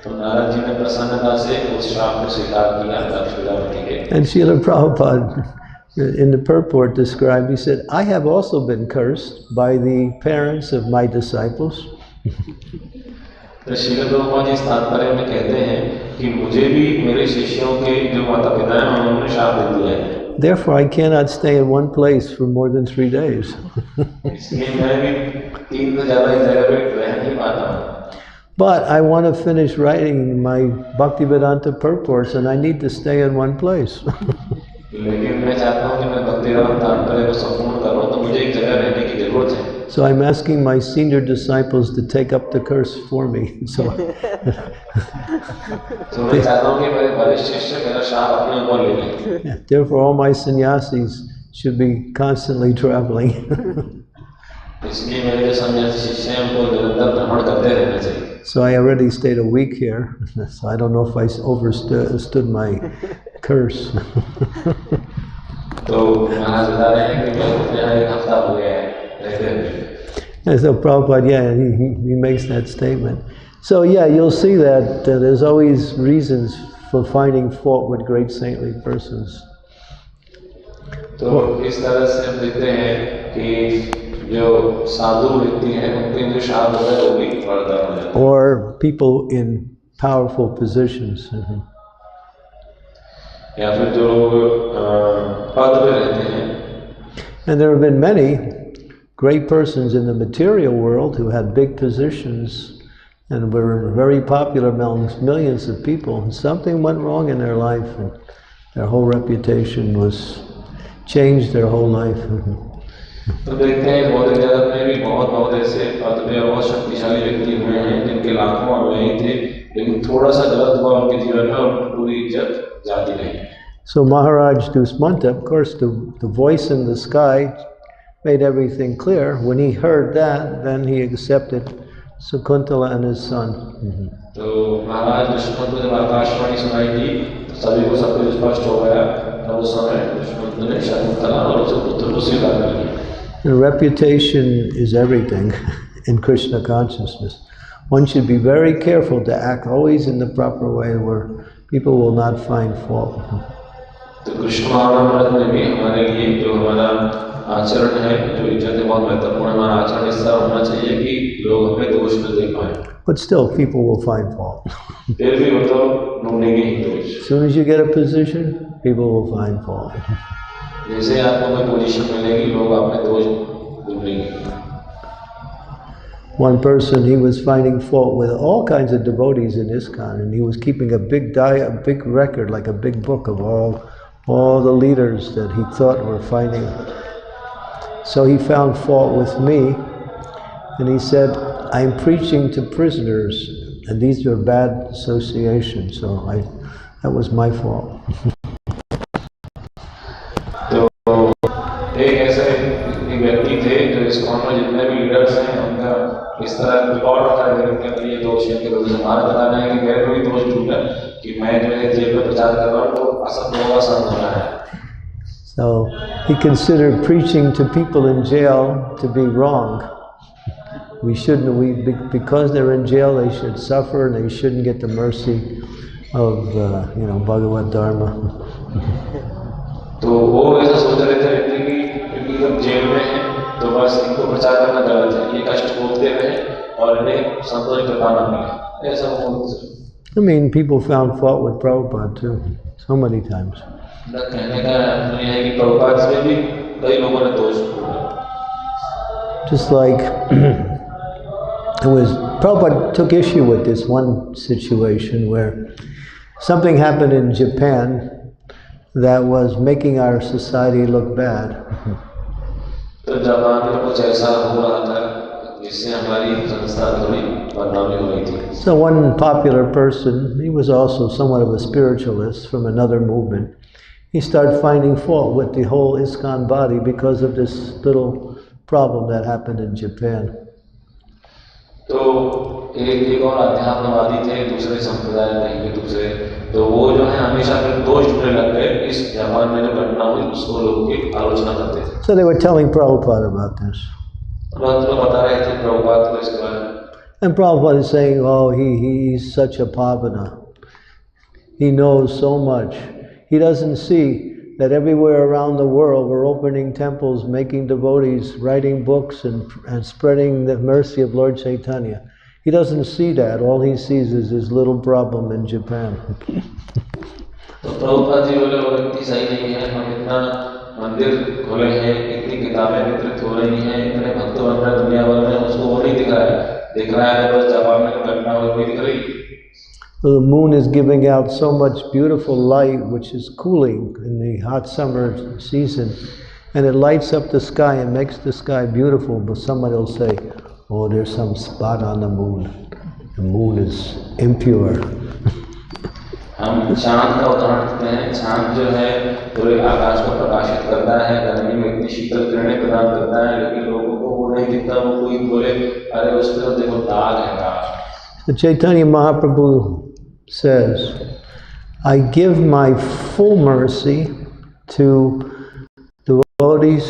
तो नारद जी ने प्रसन्नता से उस शाप को स्वीकार किया दक्ष प्रजापति के। And Srila Prabhupada, in the purport described, he said, I have also been cursed by the parents of my disciples. तो श्रील प्रभुपाद जी इस तात्पर्य में कहते हैं कि मुझे भी मेरे शिष्यों के जो माता पिता हैं उन्होंने शाप दे दिया है। Therefore, I cannot stay in one place for more than 3 days. इसलिए मैं भी 3 से ज्यादा इस जगह पे रह नहीं पाता हूँ। But I want to finish writing my Bhaktivedanta purports, and I need to stay in one place. लेकिन मैं चाहता हूँ कि मैं भक्तिवेदांत तात्पर्य को संपूर्ण करूँ, तो मुझे एक जगह रहने की जरूरत है। So I'm asking my senior disciples to take up the curse for me. So मैं चाहता हूँ कि मेरे वरिष्ठ शिष्य मेरा शाप अपने ऊपर ले लें। Therefore, all my sannyasis should be constantly traveling. इसलिए मेरे जो सन्यासी शिष्य हैं उनको निरंतर भ्रमण करते रहना चाहिए। So I already stayed a week here, so I don't know if I overstood my curse. तो महाराज बता रहे हैं कि मैं यहाँ 1 हफ्ता हो गया है रहते हुए। And so Prabhupada, he makes that statement. So you'll see that there's always reasons for finding fault with great saintly persons. तो इस तरह से हम देखते हैं कि जो साधु व्यक्ति हैं उनके जो शाप होता है वो भी वरदान हो जाता है। Or people in powerful positions. या फिर जो पद पे रहते हैं। And there have been many great persons in the material world who had big positions and were very popular amongst millions of people, and something went wrong in their life, and Their whole reputation was changed their whole life. तो देखते हैं बौद्ध जगत में भी बहुत ऐसे अद्भुत बहुत शक्तिशाली व्यक्ति हुए हैं जिनके लाखों अनुयायी थे, लेकिन थोड़ा सा गलत हुआ उनके जीवन में और पूरी इज्जत जाती रही. So Maharaj Dusmanta, of course, the voice in the sky made everything clear. When he heard that, then he accepted Sakuntala and his son. तो महाराज दुष्मंत जब आकाशवाणी सुनाई थी सभी को सब कुछ स्पष्ट हो गया. तब उस समय दुष्मंत ने शकुंतला और उसके पुत्र को स्वीकार कर लिया. Reputation is everything in Krishna consciousness. One should be very careful to act always in the proper way where people will not find fault. तो कृष्ण महामंत्र में भी हमारे लिए जो हमारा आचरण है, जो इज्जत है, बहुत महत्वपूर्ण. हमारा आचरण इस तरह होना चाहिए कि लोग हमें दोष न देख पाए. But still, people will find fault. फिर भी वो तो ढूंढेंगे ही दोष. As soon as you get a position, people will find fault. जैसे आपको कोई पोजीशन मिलेगी, लोग आप में दोष ढूंढेंगे. One person, he was finding fault with all kinds of devotees in Iskcon, and he was keeping a big record, like a big book of all the leaders that he thought were finding. So he found fault with me, and he said, "I'm preaching to prisoners, and these are bad associations, so that was my fault." एक ऐसे व्यक्ति थे जो ISKCON में जितने भी leaders हैं उनका इस तरह रिकॉर्ड रखा है कि ये दोष है, कि हमारा बताना है कि मेरे को भी दोष ढूंढा कि मैं जो है जेल में प्रचार कर रहा हूँ तो असत होगा संत होना है. So he considered preaching to people in jail to be wrong. We shouldn't. Because they're in jail, they should suffer, and they shouldn't get the mercy of Bhagavad Dharma. तो वो ऐसा सोच रहे थे व्यक्ति कि क्योंकि जब जेल में है तो बस इनको प्रचार करना गलत है, ये कष्ट भोगते रहे और इन्हें संतोष कृपा न मिले, ऐसा वो. I mean, people found fault with Prabhupada too, so many times. कहने का ये है कि प्रभुपाद में भी कई लोगों ने दोष ढूंढा. Just like Prabhupada took issue with this one situation where something happened in Japan that was making our society look bad. तो जापान में कुछ ऐसा हो रहा था जिससे हमारी संस्था थोड़ी बदनामी हो रही थी. So one popular person, he was also somewhat of a spiritualist from another movement, he started finding fault with the whole Iskcon body because of this little problem that happened in Japan. तो एक और अध्यात्मवादी थे दूसरे संप्रदाय कहीं पे दूसरे, तो वो जो है हमेशा फिर दोष ढूंढने लग गए इस जापान में जो घटना हुई उसको लोगों की आलोचना करते थे. So they were telling Prabhupada about this. तो बता रहे थे प्रभुपाद को इसके बारे में. And Prabhupada is saying, "Oh, he's such a pavana. He knows so much. He doesn't see that everywhere around the world we're opening temples, making devotees, writing books, and spreading the mercy of Lord Chaitanya. He doesn't see that. All he sees is his little problem in Japan." तो प्रभुपाद जी बोले वो व्यक्ति सही नहीं है, हम इतना मंदिर खोले हैं, इतनी किताबें वितरित हो रही हैं, इतने भक्त बन रहे दुनिया भर में, उसको वो नहीं दिख रहा है बस जापान में घटना हुई दिख रही. The moon is giving out so much beautiful light, which is cooling in the hot summer season, and it lights up the sky and makes the sky beautiful. But somebody will say, "Oh, there's some spot on the moon. The moon is impure." हम चांद का उदाहरण देते हैं. चांद जो है पूरे आकाश को प्रकाशित करता है, गर्मी में इतनी शीतल किरणें प्रदान करता है, लेकिन लोगों को वो नहीं दिखता. वो कोई बोले अरे उस पर देखो दाग है दाग. So Chaitanya Mahaprabhu says, "I give my full mercy to devotees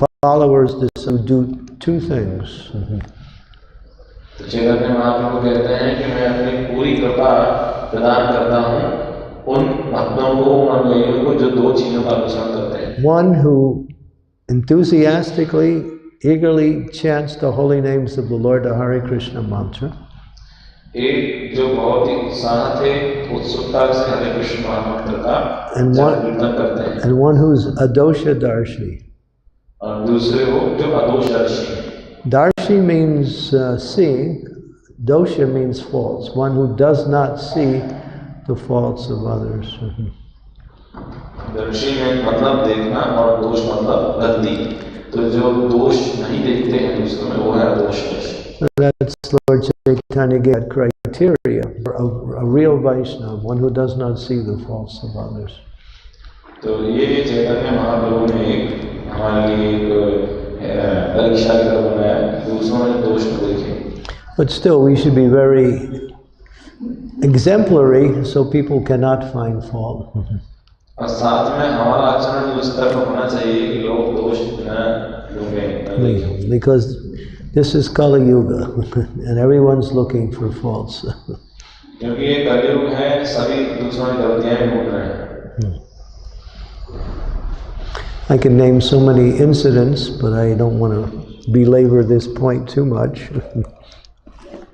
followers who do two things." तो चैतन्य महाप्रभु कहते हैं कि मैं अपनी पूरी कृपा प्रदान करता हूँ उन भक्तों को, उन अनुयायियों को जो दो चीजों का अनुसरण करते हैं. One who enthusiastically, eagerly chants the holy names of the Lord, the Hare Krishna mantra. एक जो बहुत ही उत्साह थे उत्सुकता से हरे कृष्ण महामंत्र का कीर्तन करते हैं. And one who's adosha darshi. और दूसरे वो जो अदोषदर्शी. Darshi means seeing, dosha means faults. One who does not see the faults of others. दृष्टि में मतलब देखना और दोष मतलब गलती। तो जो दोष नहीं देखते हैं दूसरों में वो है दोष। That's Lord Chaitanya gave that criteria for a real Vaishnava, one who does not see the faults of others. तो ये चैतन्य महाप्रभु ने एक हमारे लिए एक परीक्षा की तरह बनाया दूसरों में दोष को देखें। But still, we should be very exemplary so people cannot find fault. और साथ में हमारा आचरण उस तरह का होना चाहिए कि लोग दोष न ढूंढें। Because this is Kali Yuga and everyone's looking for faults. क्योंकि ये कलयुग है, सभी दूसरों की गलतियां ढूंढ रहे हैं। I can name so many incidents, but I don't want to belabor this point too much.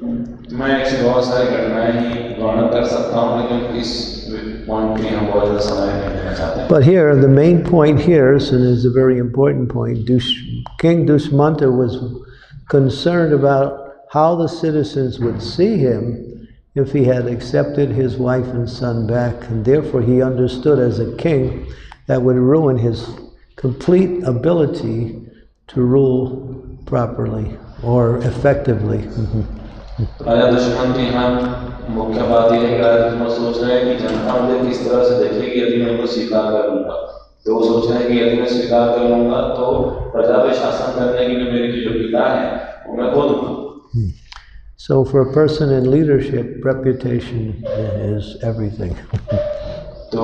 मैं ऐसी बहुत सारी घटनाएं ही वर्णन कर सकता हूँ, लेकिन इस पॉइंट में हम बहुत ज़्यादा समय नहीं देना चाहते। But here, the main point here, and is a very important point, King Dushmanta was concerned about how the citizens would see him if he had accepted his wife and son back, and therefore he understood as a king that would ruin his complete ability to rule properly or effectively. राजा दुश्मन की यहाँ मुख्य बात यह है कि राजा दुश्मन सोच रहे हैं कि जनता मुझे किस तरह से देखेगी यदि मैं इनको स्वीकार कर लूँगा। तो वो सोच रहे हैं कि यदि मैं स्वीकार कर लूँगा तो प्रजा पे शासन करने के लिए मेरी जो योग्यता है वो मैं खो दूँगा। So for a person in leadership, reputation is everything. तो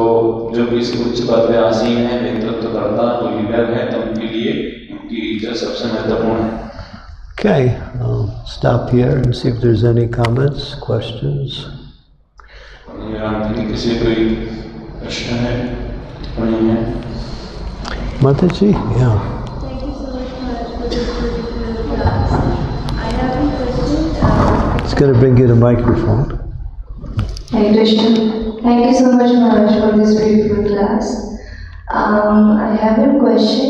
जो किसी उच्च पद पे आसीन है, नेतृत्व करता तो लीडर है, तो उनके लिए उनकी इज्जत सबसे महत्वपूर्ण है। Okay, I'll stop here and see if there's any comments, questions. किसी कोई प्रश्न है, टिप्पणी है? Mataji? Yeah. Thank you so much, Maharaj, for this beautiful class. I have a question. It's going to bring you the microphone. Hare Krishna. Thank you so much, Maharaj, for this beautiful class. I have a question,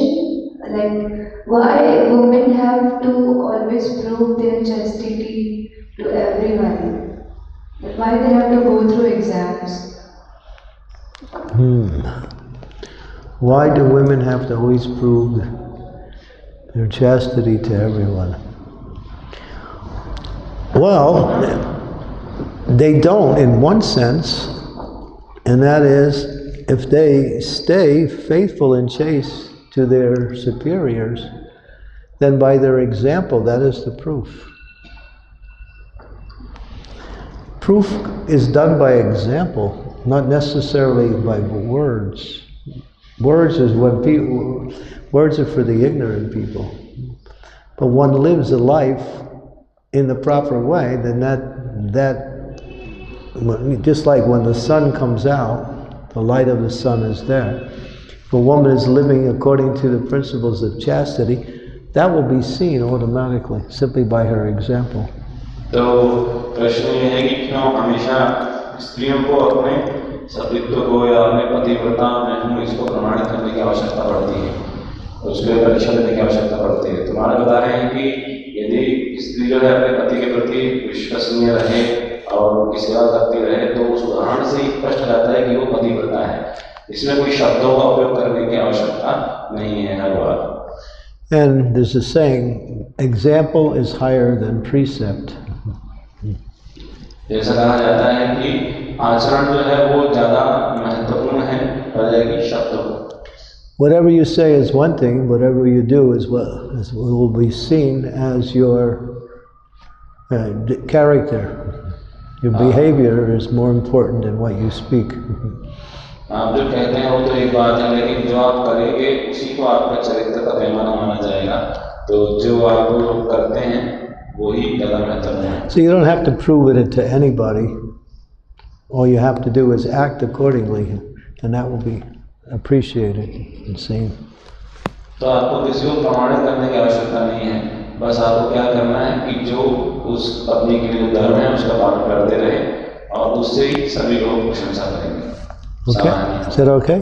like why women have to always prove their chastity to everyone? Why they have to go through exams? Why do women have to always prove their chastity to everyone? Well, they don't in one sense, and that is if they stay faithful and chaste to their superiors, then by their example, that is the proof. Proof is done by example, not necessarily by words. Words is when people, words are for the ignorant people. But one lives a life in the proper way, then that just like when the sun comes out, the light of the sun is there. If a woman is living according to the principles of chastity, that will be seen automatically, simply by her example. तो प्रश्न ये है कि क्यों हमेशा स्त्रियों को अपने सतीत्व को या अपने पतिव्रता में हूँ इसको प्रमाणित करने की आवश्यकता पड़ती है, उसके लिए परीक्षा देने की आवश्यकता पड़ती है। तो महाराज बता रहे हैं कि यदि स्त्री जो है अपने पति के प्रति विश्वसनीय रहे और उनकी सेवा करती रहे तो उस उदाहरण से ही स्पष्ट रहता है कि वो पतिव्रता है। इसमें कोई शब्दों का उपयोग करने की आवश्यकता नहीं है हर बार। And there's a saying, example is higher than precept. जैसा कहा जाता है कि आचरण जो है वो ज़्यादा महत्वपूर्ण है बजाय कि शब्दों। Whatever you say is one thing, whatever you do is what will be seen as your character. Your behavior is more important than what you speak. आप जो कहते हैं वो तो एक बात है, लेकिन जो आप करेंगे उसी को आपका चरित्र का पैमाना माना जाएगा। तो जो आप करते हैं वही ज़्यादा महत्वपूर्ण है। So you don't have to prove it to anybody. All you have to do is act accordingly, and that will be appreciated and seen. तो आपको किसी को प्रमाणित करने की आवश्यकता नहीं है, बस आपको क्या करना है कि जो उस पत्नी के लिए धर्म है उसका पालन करते रहे और उससे ही सभी लोग प्रशंसा करेंगे। Okay, is that okay?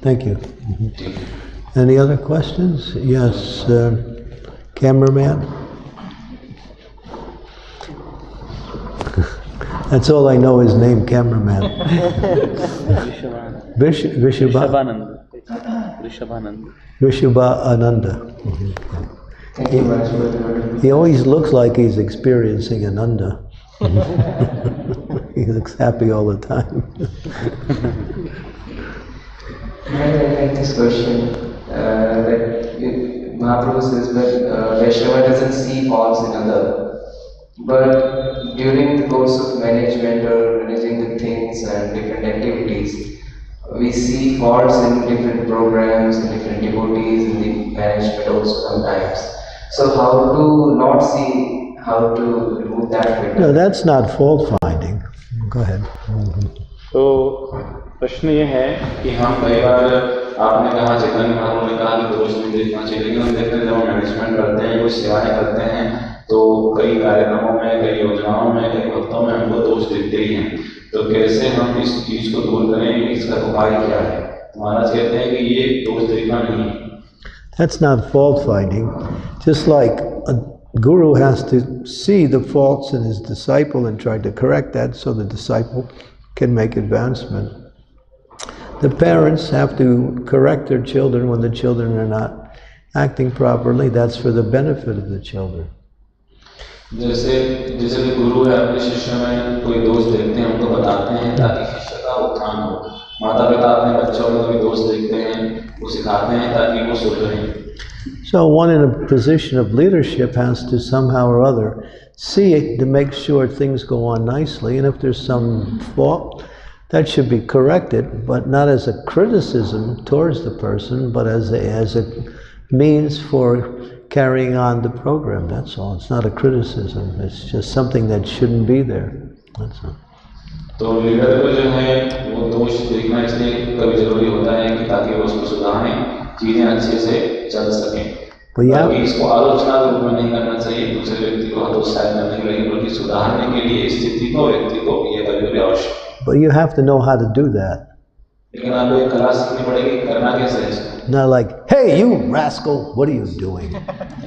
Thank you. Any other questions? Yes, cameraman. That's all I know his name, cameraman. Rishabhananda. Thank you, Maharaj. He always looks like he's experiencing Ananda. He looks happy all the time. I like this question. Mahaprabhu says that Vaishnava doesn't see faults in other, but during the course of management or managing the things and different activities, we see faults in different programs and different devotees in the management also sometimes. So how to not see, how to remove that? No, that's not fault finding. Go ahead. तो प्रश्न ये है कि हम कई बार आपने कहा चैतन्य महाप्रभु ने कहा कि दोष नहीं देखना चाहिए, लेकिन हम देखते हैं जब हम मैनेजमेंट करते हैं, कुछ सेवाएं करते हैं, तो कई कार्यक्रमों में, कई योजनाओं में, कई भक्तों में हमको दोष दिखते ही हैं। तो कैसे हम इस चीज को दूर करें, इसका उपाय क्या है? महाराज कहते हैं कि ये दोष देखना नहीं है। That's not fault finding. Just like a guru has to see the faults in his disciple and try to correct that so the disciple can make advancement. The parents have to correct their children when the children are not acting properly. That's for the benefit of the children. जैसे कि गुरु है अपने शिष्य में कोई दोष देखते हैं, उनको बताते हैं ताकि शिष्य का उत्थान हो। माता पिता अपने बच्चों में कोई दोष देखते हैं, वो सिखाते हैं ताकि वो सुधरें। So one in a position of leadership has to somehow or other see it to make sure things go on nicely, and if there's some fault, that should be corrected, but not as a criticism towards the person, but as a means for carrying on the program. That's all. It's not a criticism. It's just something that shouldn't be there. That's all. तो leader को जो है वो दोष देखना इसलिए कभी जरूरी होता है कि ताकि वो उसको सुधारें, चीजें अच्छे से चल सकें। बाकी इसको आलोचना के रूप में नहीं करना चाहिए, दूसरे व्यक्ति को हतोत्साहित करने के लिए, बल्कि सुधारने के लिए स्थिति को, व्यक्ति को ये कभी आवश्यक है। But you have to know how to do that. लेकिन आपको एक कला सीखनी पड़ेगी, करना कैसे है इसको? Not like, hey, you rascal, what are you doing?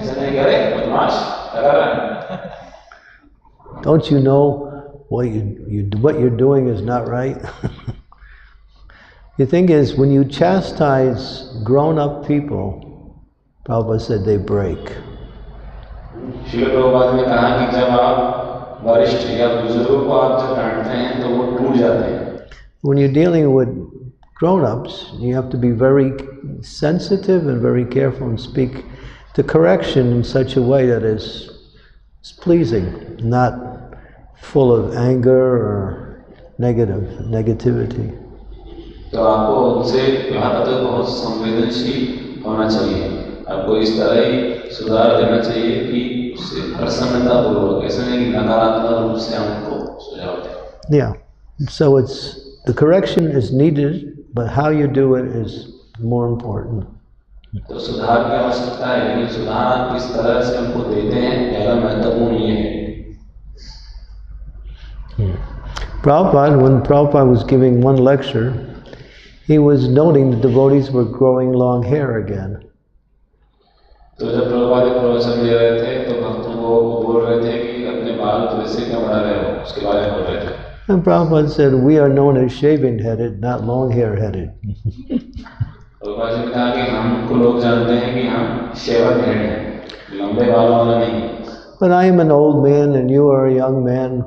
ऐसा नहीं करे, बदमाश, लगा रहा है। Don't you know what you're doing is not right? The thing is, when you chastise grown-up people, Prabhupada said they break. Srila Prabhupada ने कहा कि जब आप वरिष्ठ या बुजुर्गों को आप जब डांटते हैं तो वो टूट जाते हैं। When you're dealing with grown-ups, you have to be very sensitive and very careful and speak the correction in such a way that is pleasing, not full of anger or negativity. तो आपको उनसे व्यवहार करते हुए बहुत संवेदनशील होना चाहिए। आपको इस तरह ही सुधार देना चाहिए कि उससे प्रसन्नतापूर्वक, ऐसा नहीं कि नकारात्मक रूप से हमको सुझाव दें। Yeah, so the correction is needed, but how you do it is more important. तो सुधार की आवश्यकता है, लेकिन सुधार आप किस तरह से हमको देते हैं ज़्यादा महत्वपूर्ण ये है। Prabhupada, when Prabhupada was giving one lecture, he was noting the devotees were growing long hair again. तो जब प्रभुपाद प्रवचन दे रहे थे तो भक्तों को वो बोल रहे थे कि अपने बाल फिर से क्यों बढ़ा रहे हो, उसके बारे में बोल रहे थे। And Prabhupada said, we are known as shaven-headed, not long-hair-headed. Prabhupada ji ने कहा कि हमको लोग जानते हैं कि हम शेवन हेड हैं, लंबे बालों वाला नहीं। But I am an old man and you are a young man.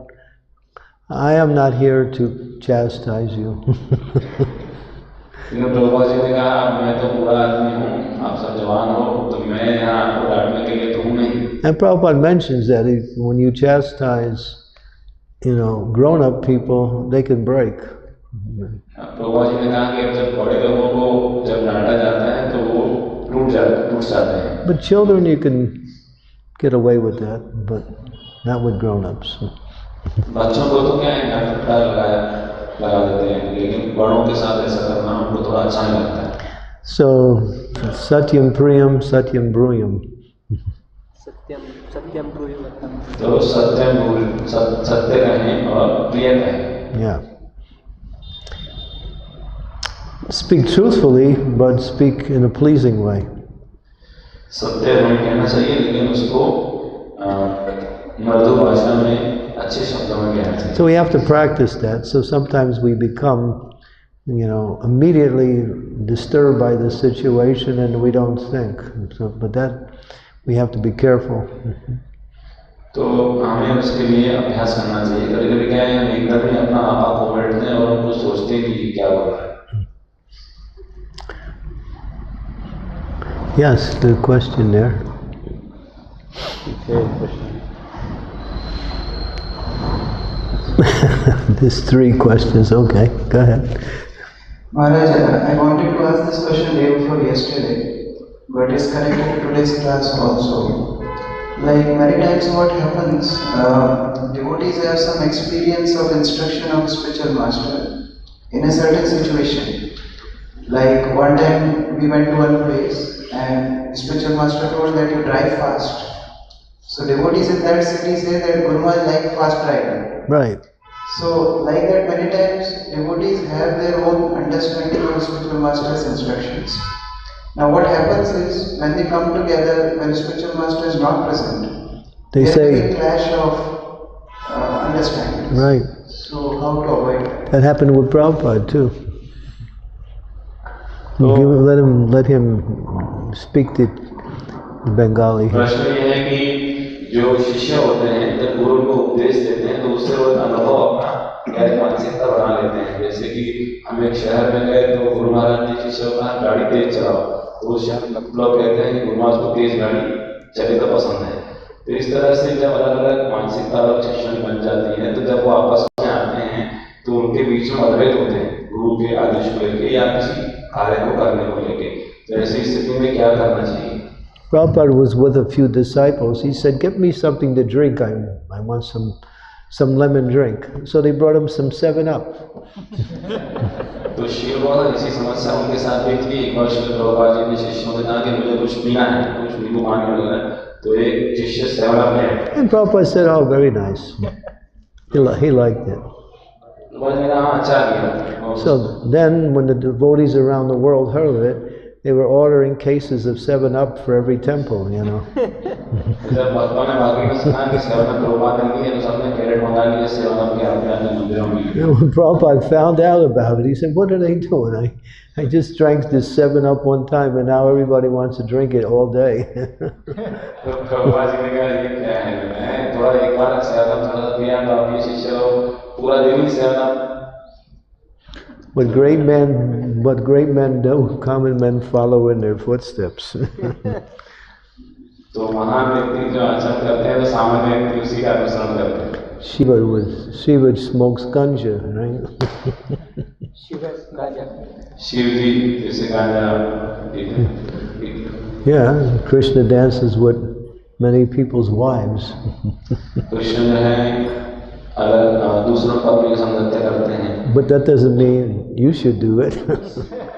I am not here to chastise you. Prabhupada ji ने कहा मैं तो बूढ़ा आदमी हूँ, आप सब जवान हो, तो मैं यहाँ आपको डांटने के लिए तो हूँ नहीं। And Prabhupada mentions that when you chastise, grown-up people, they can break. Prabhupada ji ने कहा कि जब बड़े लोगों को जब डांटा जाता है तो वो टूट जाते हैं। But children, you can get away with that, but not with grown-ups. बच्चों को तो क्या है, डांटा लगा देते हैं, लेकिन बड़ों के साथ ऐसा करना उनको थोड़ा अच्छा नहीं लगता है। So, satyam priyam, satyam bruyam. सत्यम ब्रूयम। तो सत्य कहें और प्रिय कहें। Yeah. Speak truthfully, but speak in a pleasing way. सत्य हमें कहना चाहिए, लेकिन उसको मृदु भाषा में अच्छे शब्दों में कहना चाहिए. So we have to practice that. So sometimes we become, immediately disturbed by the situation and we don't think. So, but that we have to be careful. तो हमें उसके लिए अभ्यास करना चाहिए. कभी-कभी क्या है, हम एकदम ही अपना आपा खो बैठते हैं और हम कुछ सोचते नहीं कि क्या हो रहा है. Yes, the question there. There's 3 questions. Okay, go ahead. Maharaja, I wanted to ask this question day before yesterday, but it's connected to today's class also. Like many times what happens, devotees have some experience of instruction of spiritual master in a certain situation. Like one time we went to one place and spiritual master told that you drive fast. So devotees in that city say that Guru Maharaj like fast driving. Right. So like that many times devotees have their own understanding of spiritual master's instructions. Now what happens is, when they come together, when the spiritual master is not present, They say, a clash of understandings. Right. So how to avoid that? That happened with Prabhupada too. Let him speak the Bengali. प्रश्न ये है कि जो शिष्य होते हैं जब गुरु को उपदेश देते हैं तो उससे वो अनुभव अपना गहरी मानसिकता बना लेते हैं. जैसे कि हम एक शहर में गए तो गुरु महाराज ने शिष्यों का गाड़ी तेज चलाओ, तो उस शहर में लोग कहते हैं कि गुरु महाराज को तेज गाड़ी चले तो पसंद है. तो इस तरह से जब अलग अलग मानसिकता और शिष्यों की बन जाती है तो जब वो आपस में आते हैं तो उनके बीच में मतभेद होते हैं गुरु के आदेश को लेकर या किसी कार्य को करने को लेकर. तो ऐसी स्थिति में क्या करना चाहिए? Prabhupada was with a few disciples. He said, "Get me something to drink. I want some lemon drink." So they brought him some 7-Up. तो श्रील इसी समस्या उनके साथ भी थी. एक बार श्रील प्रभुपाद जी ने शिष्यों से कहा कि मुझे कुछ पीना है, कुछ नींबू पानी वगैरह. तो एक शिष्य 7-Up ले. And Prabhupada said, "Oh, very nice." He liked it. So then, when the devotees around the world heard of it, they were ordering cases of 7-Up for every temple, When Prabhupada found out about it, he said, "What are they doing? I just drank this 7-Up one time and now everybody wants to drink it all day." What great men do, common men follow in their footsteps. तो महान व्यक्ति जो आचरण करते हैं तो सामान्य व्यक्ति उसी का अनुसरण करते हैं. Shiva smokes ganja, right? Shiv जी जैसे गांजा पीते हैं. Yeah, Krishna dances with many people's wives. Krishna जो है अलग दूसरों का भी संगत करते हैं. But that doesn't mean you should do it.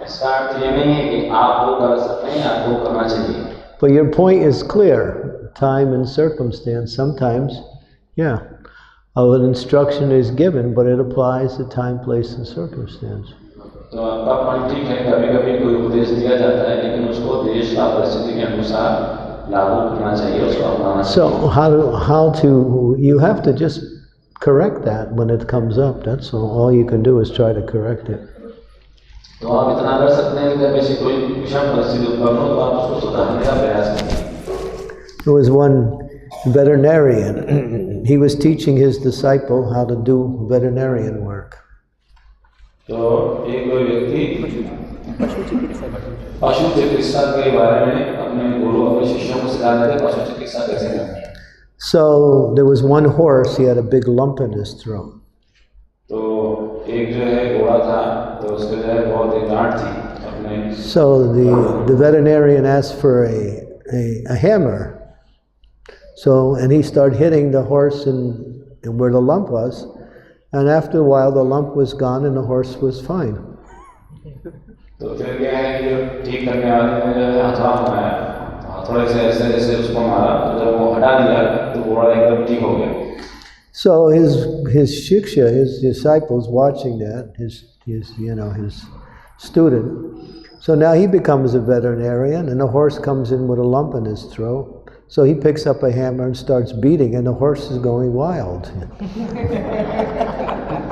इसका अर्थ ये नहीं है कि आप वो कर सकते हैं, आपको करना चाहिए. But your point is clear. Time and circumstance. Sometimes, an instruction is given, but it applies to time, place, and circumstance. तो आपका पॉइंट ठीक है. कभी-कभी कोई उपदेश दिया जाता है, लेकिन उसको देश का परिस्थिति के अनुसार लागू करना चाहिए, उसको अपनाना चाहिए. So you have to just correct that when it comes up. That's all. All you can do is try to correct it. तो आप इतना कर सकते हैं कि जब ऐसी कोई विषम परिस्थिति उत्पन्न हो तो आप उसको सुधारने का प्रयास करें. There was one veterinarian. He was teaching his disciple how to do veterinarian work. तो एक व्यक्ति पशु चिकित्सा के बारे में अपने गुरु अपने शिष्यों को सिखा रहे थे पशु चिकित्सा कैसे करनी है. So there was one horse. He had a big lump in his throat. तो एक जो है घोड़ा था तो उसके जो है बहुत एक गांठ थी अपने. So the veterinarian asked for a hammer. And he started hitting the horse and where the lump was. And after a while, the lump was gone and the horse was fine. तो फिर क्या है कि ठीक करने वाले ने जो है हथौड़ा मारा, हथौड़े से ऐसे ऐसे उसको मारा, तो जब वो हटा दिया तो घोड़ा एकदम ठीक हो गया. So his shiksha, his disciples watching that, his student. So now he becomes a veterinarian, and the horse comes in with a lump in his throat. So he picks up a hammer and starts beating, and the horse is going wild.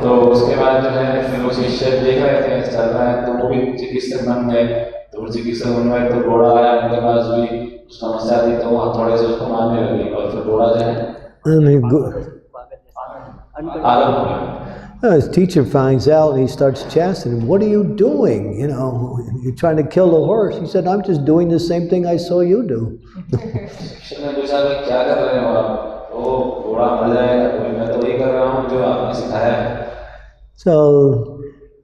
तो उसके बाद जो है फिर वो शिष्य देख रहे थे चल रहा है तो वो भी चिकित्सक बन गए तो वो चिकित्सक बन गए तो घोड़ा आया उनके पास भी समस्या थी तो वो हथौड़े से उसको मारने लगे और फिर घोड़ा जो है आलम हो गया. His teacher finds out and he starts chastening him. What are you doing? You know, you're trying to kill the horse. He said, I'm just doing the same thing I saw you do. शिष्य ने पूछा कि क्या कर रहे हो आप? वो घोड़ा मर जाएगा तो मैं तो वही कर रहा हूँ जो आपने सिखाया है. So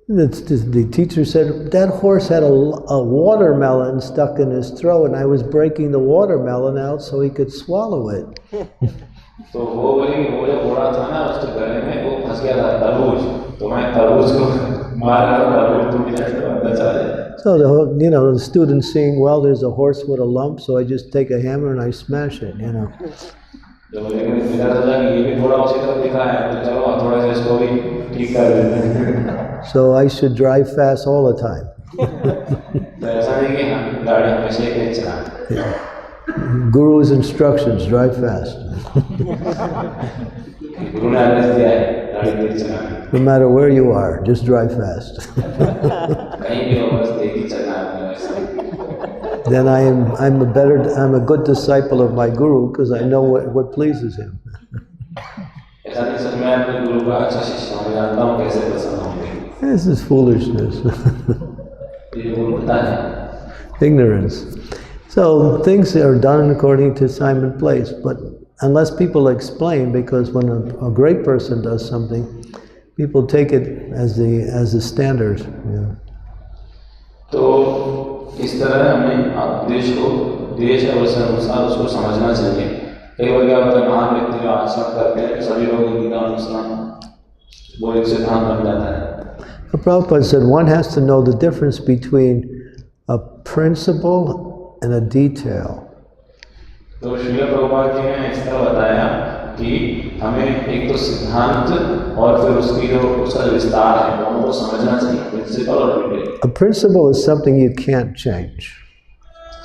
the teacher said, that horse had a watermelon stuck in his throat and I was breaking the watermelon out so he could swallow it. तो वो बोली वो जो घोड़ा था ना उसके गले में वो फंस गया था तरबूज तो मैं तरबूज को मार रहा था तरबूज टूट जाए तो अंदर चला जाए. So the student seeing, well, there's a horse with a lump, so I just take a hammer and I smash it, you know. तो लेकिन मेरा सोचा कि ये भी थोड़ा उसी तरह दिख रहा है तो चलो थोड़ा सा इसको भी ठीक कर देते हैं. So I should drive fast all the time. तो ऐसा नहीं कि हम गाड़ी हमेशा ही तेज चलाएं. Guru's instructions, drive fast. गुरु ने आदेश दिया है गाड़ी तेज चलाने. No matter where you are, just drive fast. कहीं भी हो बस तेज ही चलना है अपने वैसे. Then I'm a good disciple of my guru because I know what pleases him. ऐसा नहीं सच में अपने गुरु का अच्छा शिष्य हूँ मैं जानता हूँ कैसे प्रसन्न होंगे. This is foolishness. ये मूर्खता है. Ignorance. So things are done according to time and place, but unless people explain, because when a great person does something, people take it as the standard. Yeah. तो इस तरह हमें देश अवसर अनुसार उसको समझना चाहिए. कई बार क्या होता है महान व्यक्ति जो आचरण करते हैं सभी लोग उनका अनुसरण वो एक सिद्धांत बन जाता है. Prabhupada said one has to know the difference between a principle and a detail. तो श्रील प्रभुपाद जी ने इस तरह बताया कि हमें एक तो सिद्धांत और फिर उसका जो विस्तार है दोनों को समझना चाहिए. प्रिंसिपल और detail. A principle is something you can't change.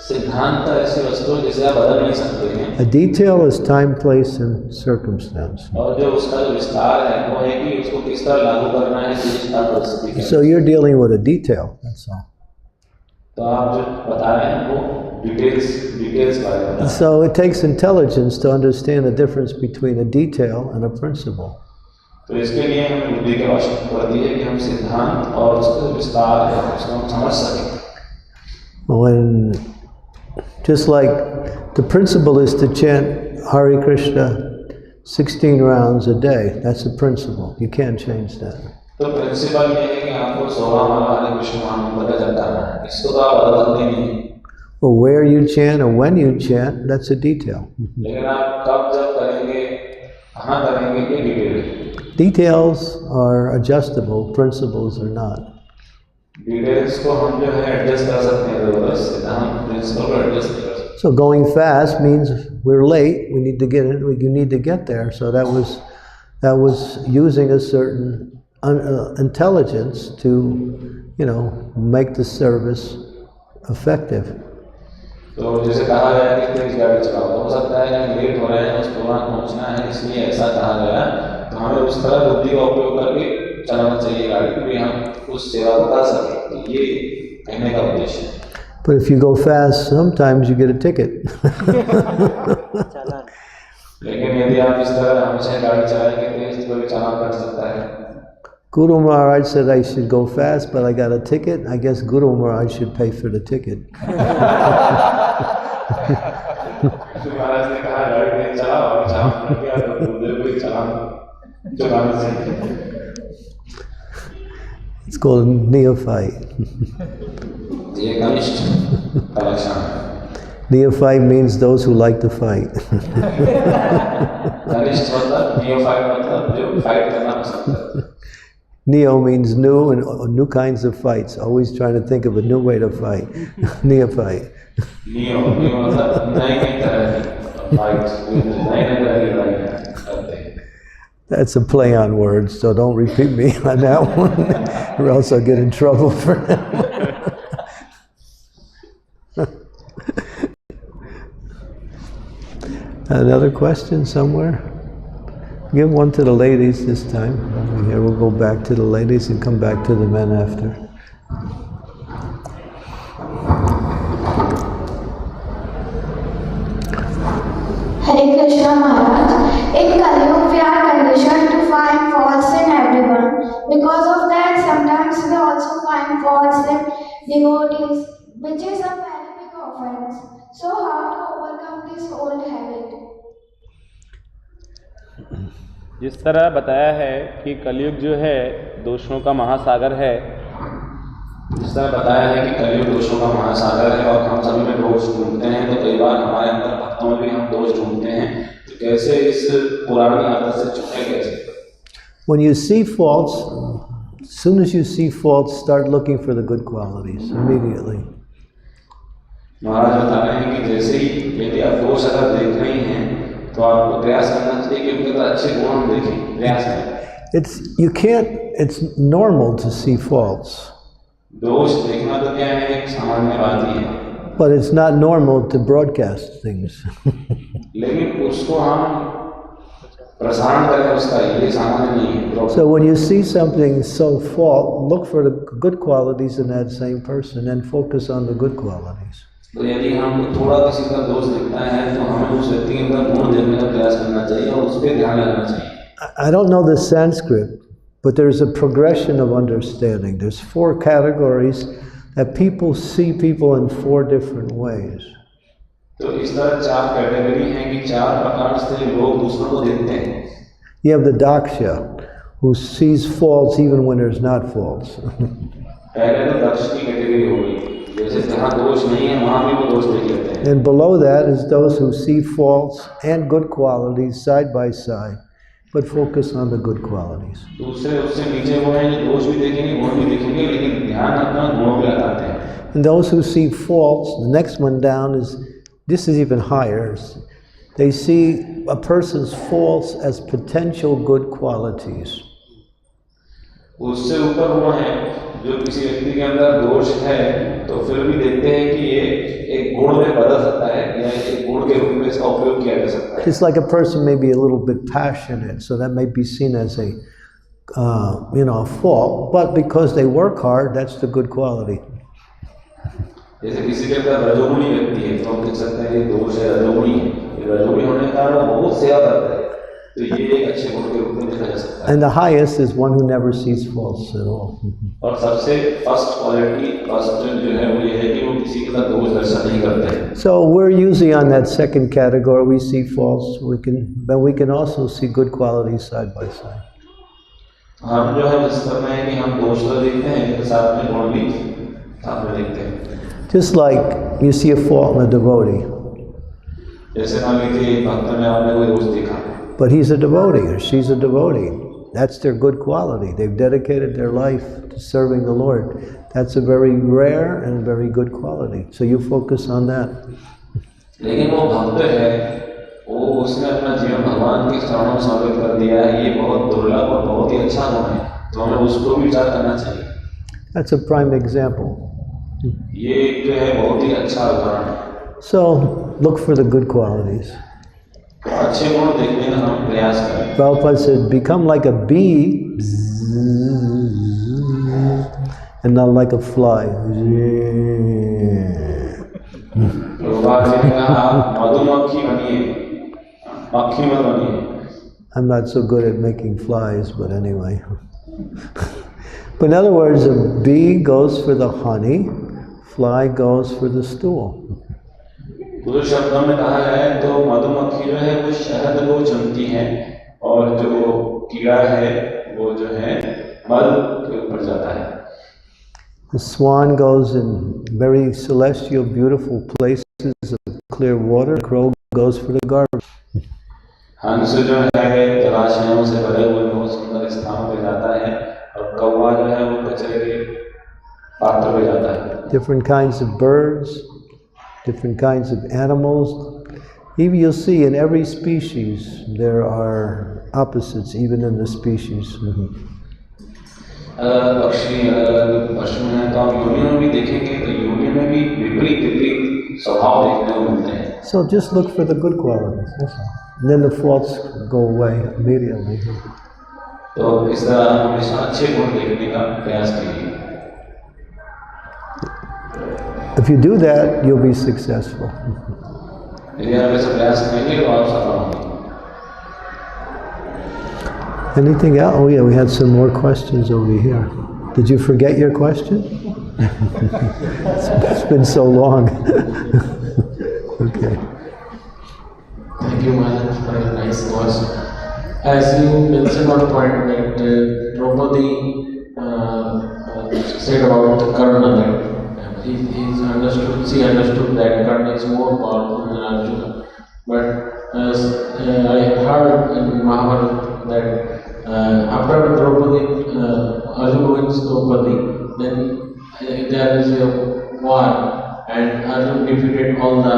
सिद्धांत ऐसी वस्तु है जिसे आप बदल नहीं सकते हैं. A detail is time, place, and circumstance. और जो उसका जो विस्तार है वो है कि उसको किस तरह लागू करना है किस तरह परिस्थिति में. So you're dealing with a detail. That's all. तो आप जो बता रहे हैं वो डिटेल्स बारे में. So it takes intelligence to understand the difference between a detail and a principle. तो इसके लिए हमें बुद्धि की आवश्यकता पड़ती है कि हम सिद्धांत और उसका विस्तार है उसको हम समझ सकें. Just like the principle is to chant Hare Krishna 16 rounds a day. That's the principle. You can't change that. तो प्रिंसिपल ये है कि आपको 16 माला हरे कृष्ण महामंत्र जप करना है. इसको तो आप बदल सकते नहीं. Well, where you chant or when you chant, that's a detail. लेकिन आप कब जप करेंगे कहाँ करेंगे ये detail. Details are adjustable, principles are not. Details को हम जो है एडजस्ट कर सकते हैं तो बस सिद्धांत प्रिंसिपल को एडजस्ट कर सकते हैं. So going fast means we're late. We need to get in. You need to get there. So that was using a certain intelligence to, make the service effective. तो जैसे कहा गया कि तेज गाड़ी चलाओ तो हो सकता है कि लेट हो रहे हैं उस प्रोग्राम पहुंचना है इसलिए ऐसा कहा गया. तो हमें उस तरह बुद्धि का उपयोग करके चलाना चाहिए गाड़ी कि हम उस सेवा को कर सकें. तो ये कहने का उद्देश्य है. But if you go fast, sometimes you get a ticket. लेकिन यदि आप इस तरह हमेशा गाड़ी चलाएंगे तेज तो चालान कर सकता है. Guru Maharaj said I should go fast, but I got a ticket. I guess Guru Maharaj should pay for the ticket. महाराज ने कहा गाड़ी तेज चलाओ और चालान कर दिया तो गुरुदेव को चालान चुकाना चाहिए. It's called neophyte. ये कनिष्ठ का लक्षण है. Neophyte means those who like to fight. कनिष्ठ मतलब नियोफाइट मतलब जो फाइट करना पसंद करते हैं. Neo means new and new kinds of fights. Always trying to think of a new way to fight. Neophyte. Neo मतलब नई तरह की फाइट नई तरह की लड़ाई करते हैं. That's a play on words, so don't repeat me on that one, or else I'll get in trouble for that. Another question somewhere? Give one to the ladies this time. Here we'll go back to the ladies and come back to the men after. Hare Krishna Maharaj. In Kali we are conditioned to find faults in everyone. Because of that, sometimes we also find faults in devotees, which is a very big offense. So, how to overcome this old habit? जिस तरह बताया है कि कलयुग जो है दोषों का महासागर है, जिस तरह बताया है कि कलयुग दोषों का महासागर है और हम सभी में दोष ढूंढते हैं, तो कई बार हमारे अंदर भक्तों में भी हम दोष ढूंढते हैं, तो कैसे इस पुरानी आदत से छूटे कैसे? When you see faults, as soon as you see faults, start looking for the good qualities immediately. महाराज बता रहे हैं कि जैसे ही यदि आप दोष अगर देख रहे हैं तो आपको प्रयास करना चाहिए कि उनके अच्छे गुण हम देखें, प्रयास करें। It's normal to see faults. दोष देखना तो क्या है, एक सामान्य बात ही है। But it's not normal to broadcast things. लेकिन उसको हम प्रसारण करें उसका, ये सामान्य नहीं है। So when you see something so fault, look for the good qualities in that same person and focus on the good qualities. तो यदि हम थोड़ा किसी का दोष दिखता है तो हमें उस व्यक्ति के अंदर गुण देखने का प्रयास करना चाहिए और उस पर ध्यान लगाना चाहिए। I don't know the Sanskrit, but there's a progression of understanding. There's 4 categories that people see people in 4 different ways. तो इस तरह 4 कैटेगरी हैं कि 4 प्रकार से लोग दूसरों को देखते हैं। You have the Daksha, who sees faults even when there's not faults. पहले तो दक्ष की कैटेगरी हो गई, जैसे जहाँ दोष नहीं है वहाँ भी वो दोष देख लेते हैं। And below that is those who see faults and good qualities side by side, but focus on the good qualities. दूसरे उससे नीचे वो हैं जो दोष भी देखेंगे, गुण भी देखेंगे, लेकिन ध्यान अपना गुणों पे लगाते हैं। And those who see faults, the next one down is, this is even higher. They see a person's faults as potential good qualities. उससे ऊपर वो हैं जो किसी व्यक्ति के अंदर दोष है तो फिर भी देखते हैं कि ये एक गुण में बदल सकता है या एक गुण के रूप में इसका उपयोग किया जा सकता है। It's like a person may be a little bit passionate, so that may be seen as a a fault, but because they work hard, that's the good quality. जैसे किसी के अंदर रजोगुणी व्यक्ति है तो हम देख सकते हैं कि दोष है, रजोगुणी है, रजोगुणी होने के कारण वो बहुत सेवा करता है, तो ये एक अच्छे गुण के रूप में देखा जा सकता है। And the highest is one who never sees faults at all. और सबसे फर्स्ट क्वालिटी, फर्स्ट जो है वो ये है कि वो किसी के साथ दोष दर्शन नहीं करते। So we're usually on that second category. We see faults, but we can also see good qualities side by side. हम जो है इस तरह है कि हम दोष तो देखते हैं लेकिन साथ में गुण भी साथ में देखते हैं। Just like you see a fault in a devotee. जैसे मान लीजिए भक्त में आपने कोई दोष देखा, but he's a devotee or she's a devotee. That's their good quality. They've dedicated their life to serving the Lord. That's a very rare and very good quality. So you focus on that. लेकिन वो भक्त है, वो उसने अपना जीवन भगवान के चरणों में समर्पित कर दिया है, ये बहुत दुर्लभ और बहुत ही अच्छा गुण है, तो हमें उसको भी विचार करना चाहिए। That's a prime example. ये जो है बहुत ही अच्छा उदाहरण है। So look for the good qualities. अच्छे गुण देखने का हम प्रयास करें। Prabhupada said, become like a bee and not like a fly. Prabhupada ji ने कहा मधुमक्खी बनिए, मक्खी मत बनिए। I'm not so good at making flies, but anyway. But in other words, a bee goes for the honey, fly goes for the stool. दूसरे शब्दों में कहा जाए तो मधुमक्खी जो है वो शहद को चुनती है और जो कीड़ा है वो जो है मध के ऊपर जाता है। The swan goes in very celestial, beautiful places of clear water. The crow goes for the garbage. हंस जो है जलाशयों से भरे हुए बहुत सुंदर स्थानों पे जाता है और कौवा जो है वो कचरे के पात्र पे जाता है। Different kinds of birds, different kinds of animals. Even you'll see in every species there are opposites, even in the species. अलग पक्षी अलग पशु हैं तो आप योनियों में भी देखेंगे तो योनियों में भी विपरीत विपरीत स्वभाव देखने को मिलते हैं। So just look for the good qualities. That's all. And then the faults go away immediately. तो इस तरह हम हमेशा अच्छे गुण देखने का प्रयास कीजिए. If you do that, you'll be successful. यदि आप ऐसा प्रयास करेंगे तो आप सफल होंगे. Anything else? Oh yeah, we had some more questions over here. Did you forget your question? It's been so long. Okay. Thank you, Maharaj, for a nice words. As you mentioned on the point that Prabhupada said about the Karna, that she understood that Karna is more powerful than Arjuna. But as I heard in Mahabharata that after Draupadi, Arjuna wins Draupadi, then there is a war, and Arjuna defeated all the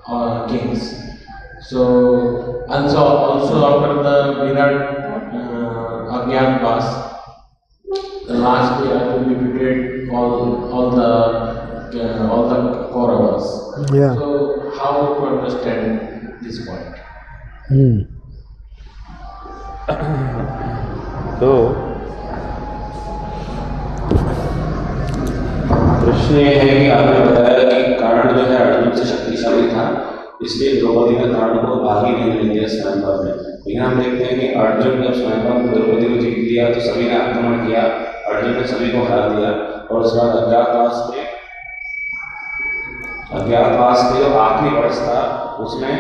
other kings. So, and so also after the Virat Agyatvaas, the last day Arjuna defeated all the Kauravas. Yeah. So, how to understand this point? तो प्रश्न ये है कि आपने बताया कि कर्ण जो है अर्जुन से शक्तिशाली था, इसलिए द्रौपदी ने कर्ण को भाग ही नहीं दिया स्वयंवर में. लेकिन हम देखते हैं कि अर्जुन जब स्वयंवर में द्रौपदी को जीत लिया तो सभी ने आक्रमण किया, अर्जुन ने सभी को हरा दिया. और उसके बाद अज्ञातवास के जो आखिरी वर्ष था उसमें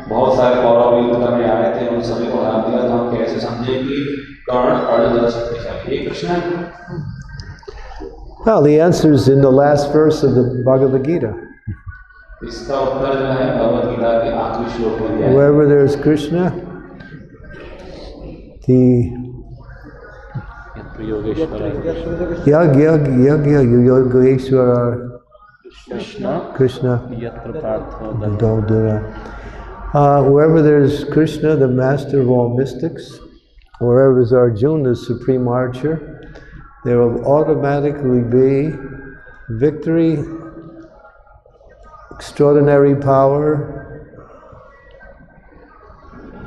बहुत सारे कौरव युद्ध करने आ रहे थे, उन सभी को हरा दिया. तो हम कैसे समझे कि कर्ण अर्जुन ज्यादा शक्तिशाली? ये प्रश्न है. Well, the answer is in the last verse of the Bhagavad Gita. इसका उत्तर जो है भगवद गीता के आखिरी श्लोक में दिया है. Wherever there is Krishna, the Yogeshwara Krishna Dodara. Wherever there is Krishna, the master of all mystics, wherever is Arjuna, the supreme archer, there will automatically be victory, extraordinary power.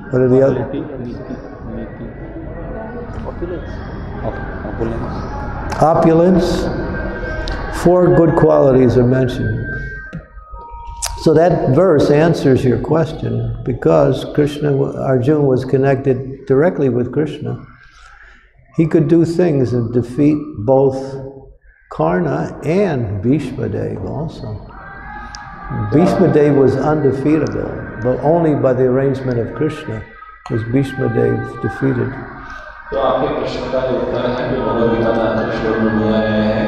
What are the other? Opulence. 4 good qualities are mentioned. So that verse answers your question, because Arjuna was connected directly with Krishna. He could do things and defeat both Karna and Bhishma Dev also. Bhishma Dev was undefeatable, but only by the arrangement of Krishna was Bhishma Dev defeated. तो आपके प्रश्न का जो उत्तर है जो भगवद गीता में आखिरी श्लोक में दिया गया है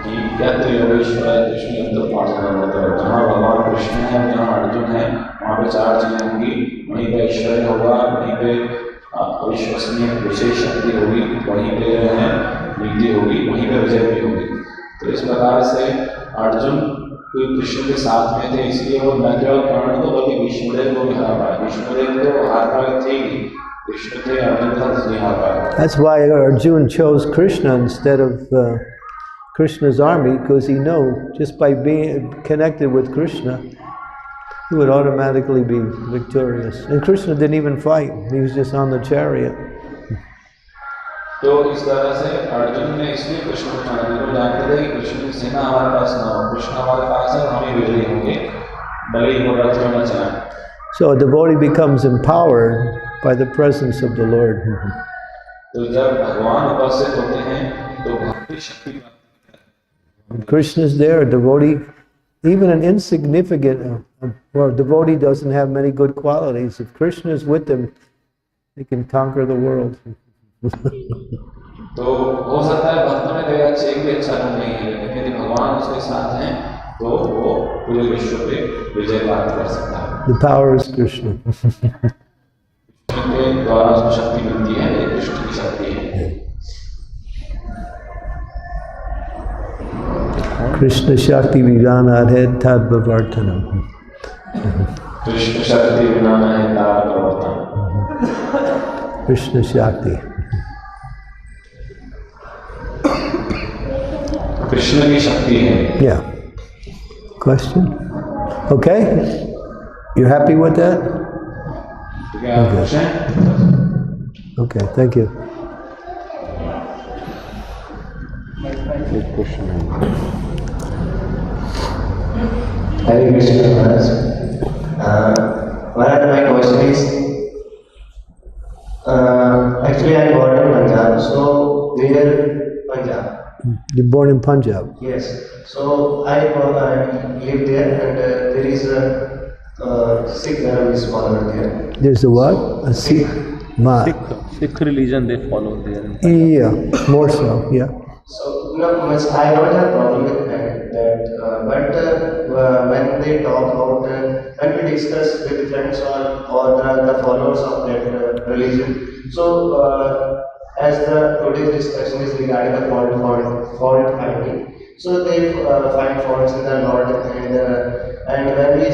कि यत्र योगेश्वराय कृष्ण यत्र पार्थनामृतः. जहाँ भगवान कृष्ण है, जहाँ अर्जुन है, वहाँ पे 4 चीजें होंगी. वहीं पे ऐश्वर्य होगा, वहीं पे अविश्वसनीय विशेष शक्ति होगी, वहीं पे नीति होगी, वहीं पे विजय भी होगी. तो इस प्रकार से अर्जुन कृष्ण के साथ में थे, इसलिए वो न केवल कर्ण को बल्कि विष्णुदेव को भी हरा पाए. विष्णुदेव तो हार पाए थे ही, कृष्ण थे, अर्जुन था इसलिए हार पाए. That's why Arjuna chose Krishna instead of Krishna's army, because he knew just by being connected with Krishna, he would automatically be victorious. And Krishna didn't even fight; he was just on the chariot. तो इस तरह से अर्जुन ने इसलिए कृष्ण को चुना, वो जानते थे कि कृष्ण की सेना हमारे पास ना हो, कृष्ण हमारे पास है, हम ही विजयी होंगे, भले ही वो रथ में न चलाएं. So a devotee becomes empowered by the presence of the Lord. तो जब भगवान उपस्थित होते हैं तो भक्ति शक्ति. When Krishna is there, a devotee, even an insignificant, well, a devotee doesn't have many good qualities. If Krishna is with them, they can conquer the world. तो हो सकता है भक्त में कोई अच्छे भी अच्छा गुण नहीं है, लेकिन यदि भगवान उसके साथ हैं तो वो पूरे विश्व पे विजय प्राप्त कर सकता है. The power is Krishna. Krishna के द्वारा उसको शक्ति मिलती है, ये कृष्ण की शक्ति है. Krishna Shakti Viganadhed Tadvavartanam. Krishna शक्ति विना है तार प्रवर्तन. Krishna Shakti. कृष्ण की शक्ति है. Yeah. Question? Okay? You're happy with that? Okay, thank you. Hare Krishna, Maharaj. Maharaj, my question is, actually I born in Punjab, so where Punjab? You're born in Punjab? Yes. So I live there, and there is a Sikh Dharma is followed there. There's a what? A Sikh? Sikh religion they follow there. Yeah, more so, yeah. So no, I don't have problem with that, but when they talk about, when we discuss with friends or the followers of that religion, so as the today's discussion is regarding the fault finding, so they find faults in the Lord, and when we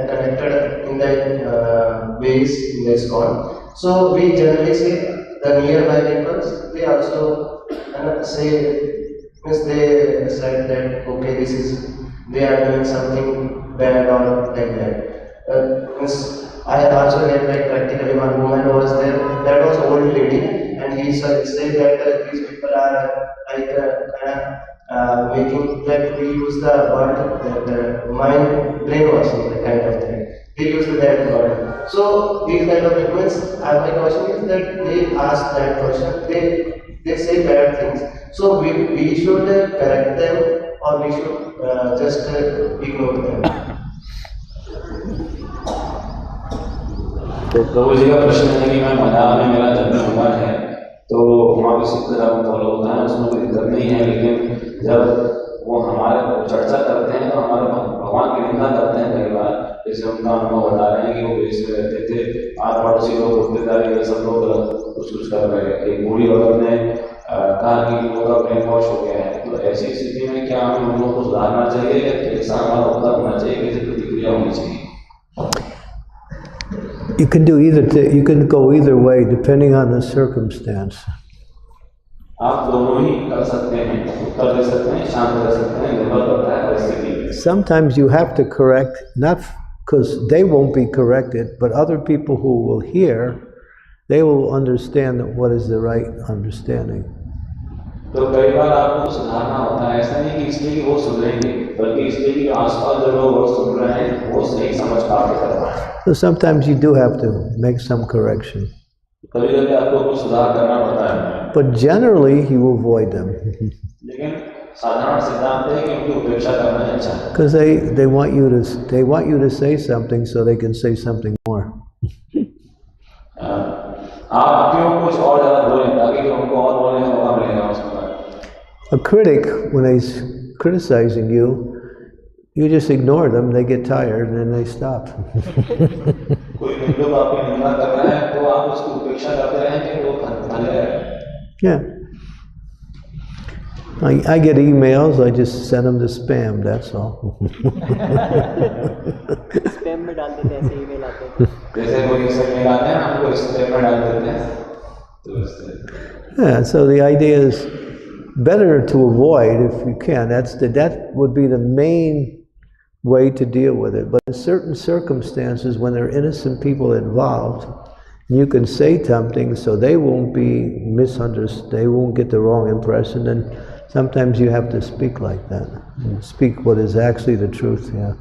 connected in the ways in the Iskcon, so we generally say the nearby peoples, they also say, means they said that okay, this is, they are doing something bad or like that. Means I also had like practically one woman was there, that was old lady, and he said that these people are like making that we use the word that mind brainwashing kind of thing. They use that word. So these kind of people, my question is that they ask that question, they say bad things. So we should correct them, or we should just ignore them. तो प्रभु जी का प्रश्न है कि मैं पंजाब में मेरा जन्म हुआ है, तो वहाँ पे सिख धर्म फॉलो होता है, उसमें कोई दिक्कत नहीं है, लेकिन जब वो हमारे चर्चा करते हैं तो हमारे भगवान की निंदा करते हैं कई बार, जैसे उनका अनुभव बता रहे हैं कि वो बेच में रहते थे, आस पड़ोसी लोग रिश्तेदार सब लोग कुछ कर रहे हैं, एक बूढ़ी औरत ने कहा कि लोगों का ब्रेन वॉश हो गया है, तो ऐसी स्थिति में क्या हमें उन लोगों को सुधारना चाहिए या कैसा हमारा उत्तर होना चाहिए, कैसे प्रतिक्रिया होनी चाहिए? You can do you can go either way depending on the circumstance. आप दोनों ही कर सकते हैं, उत्तर दे सकते हैं, शांत रह सकते हैं, निर्भर करता है परिस्थिति। Sometimes you have to correct, not because they won't be corrected, but other people who will hear, they will understand what is the right understanding. तो कई बार आपको सुधारना होता है, ऐसा नहीं कि इसलिए कि वो सुधरेंगे, बल्कि इसलिए कि आसपास जो लोग सुन रहे हैं वो सही समझ पाते कर रहे हैं। So sometimes you do have to make some correction. कभी-कभी आपको कुछ सुधार करना पड़ता है। But generally you avoid them. लेकिन साधारण सिद्धांत है कि उनकी उपेक्षा करना अच्छा है। Because they want you to say something so they can say something more. आप क्यों कुछ और ज़्यादा बोलें ताकि उनको और बोलने का मौका मिलेगा उसमें। A critic, when he's criticizing you, you just ignore them, they get tired, and then they stop. Yeah. I get emails, I just send them to spam, that's all. Spam में डाल देते हैं, ऐसे ईमेल आते हैं। जैसे कोई email आते हैं, हमको स्पैम में डाल देते हैं। Yeah, so the idea is better to avoid if you can. That would be the main way to deal with it. But in certain circumstances, when there are innocent people involved, you can say something so they won't be misunderstood, they won't get the wrong impression, and sometimes you have to speak like that, and speak what is actually the truth. Yeah.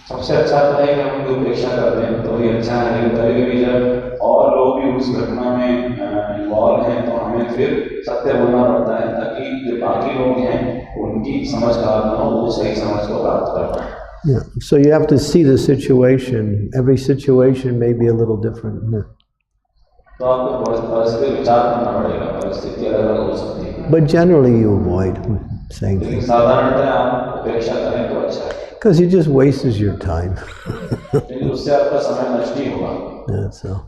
सबसे अच्छा तो है कि हम उनकी उपेक्षा कर दें, तो ये अच्छा है, लेकिन कभी-कभी जब और लोग भी उस घटना में इन्वॉल्व हैं, तो हमें फिर सत्य बोलना पड़ता है ताकि जो बाकी लोग हैं उनकी समझ खराब ना हो, वो सही समझ को प्राप्त कर पाएं। Yeah. So you have to see the situation. Every situation may be a little different. Yeah. तो आपको परिस्थिति विचार करना पड़ेगा, परिस्थिति अलग-अलग हो सकती है। But generally you avoid saying लेकिन things. साधारणतः आप उपेक्षा करें तो अच्छा है। Because it just wastes your time. लेकिन उससे आपका समय नष्ट ही होगा। That's all.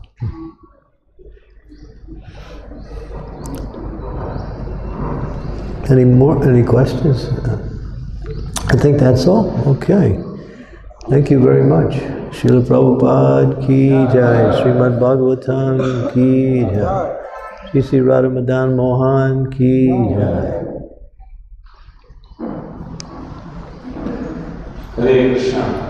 Any questions? I think that's all. Okay. Thank you very much. Srila Prabhupada ki jai. Srimad Bhagavatam ki jai. Sri Radha Madan Mohan ki jai. Hare Krishna.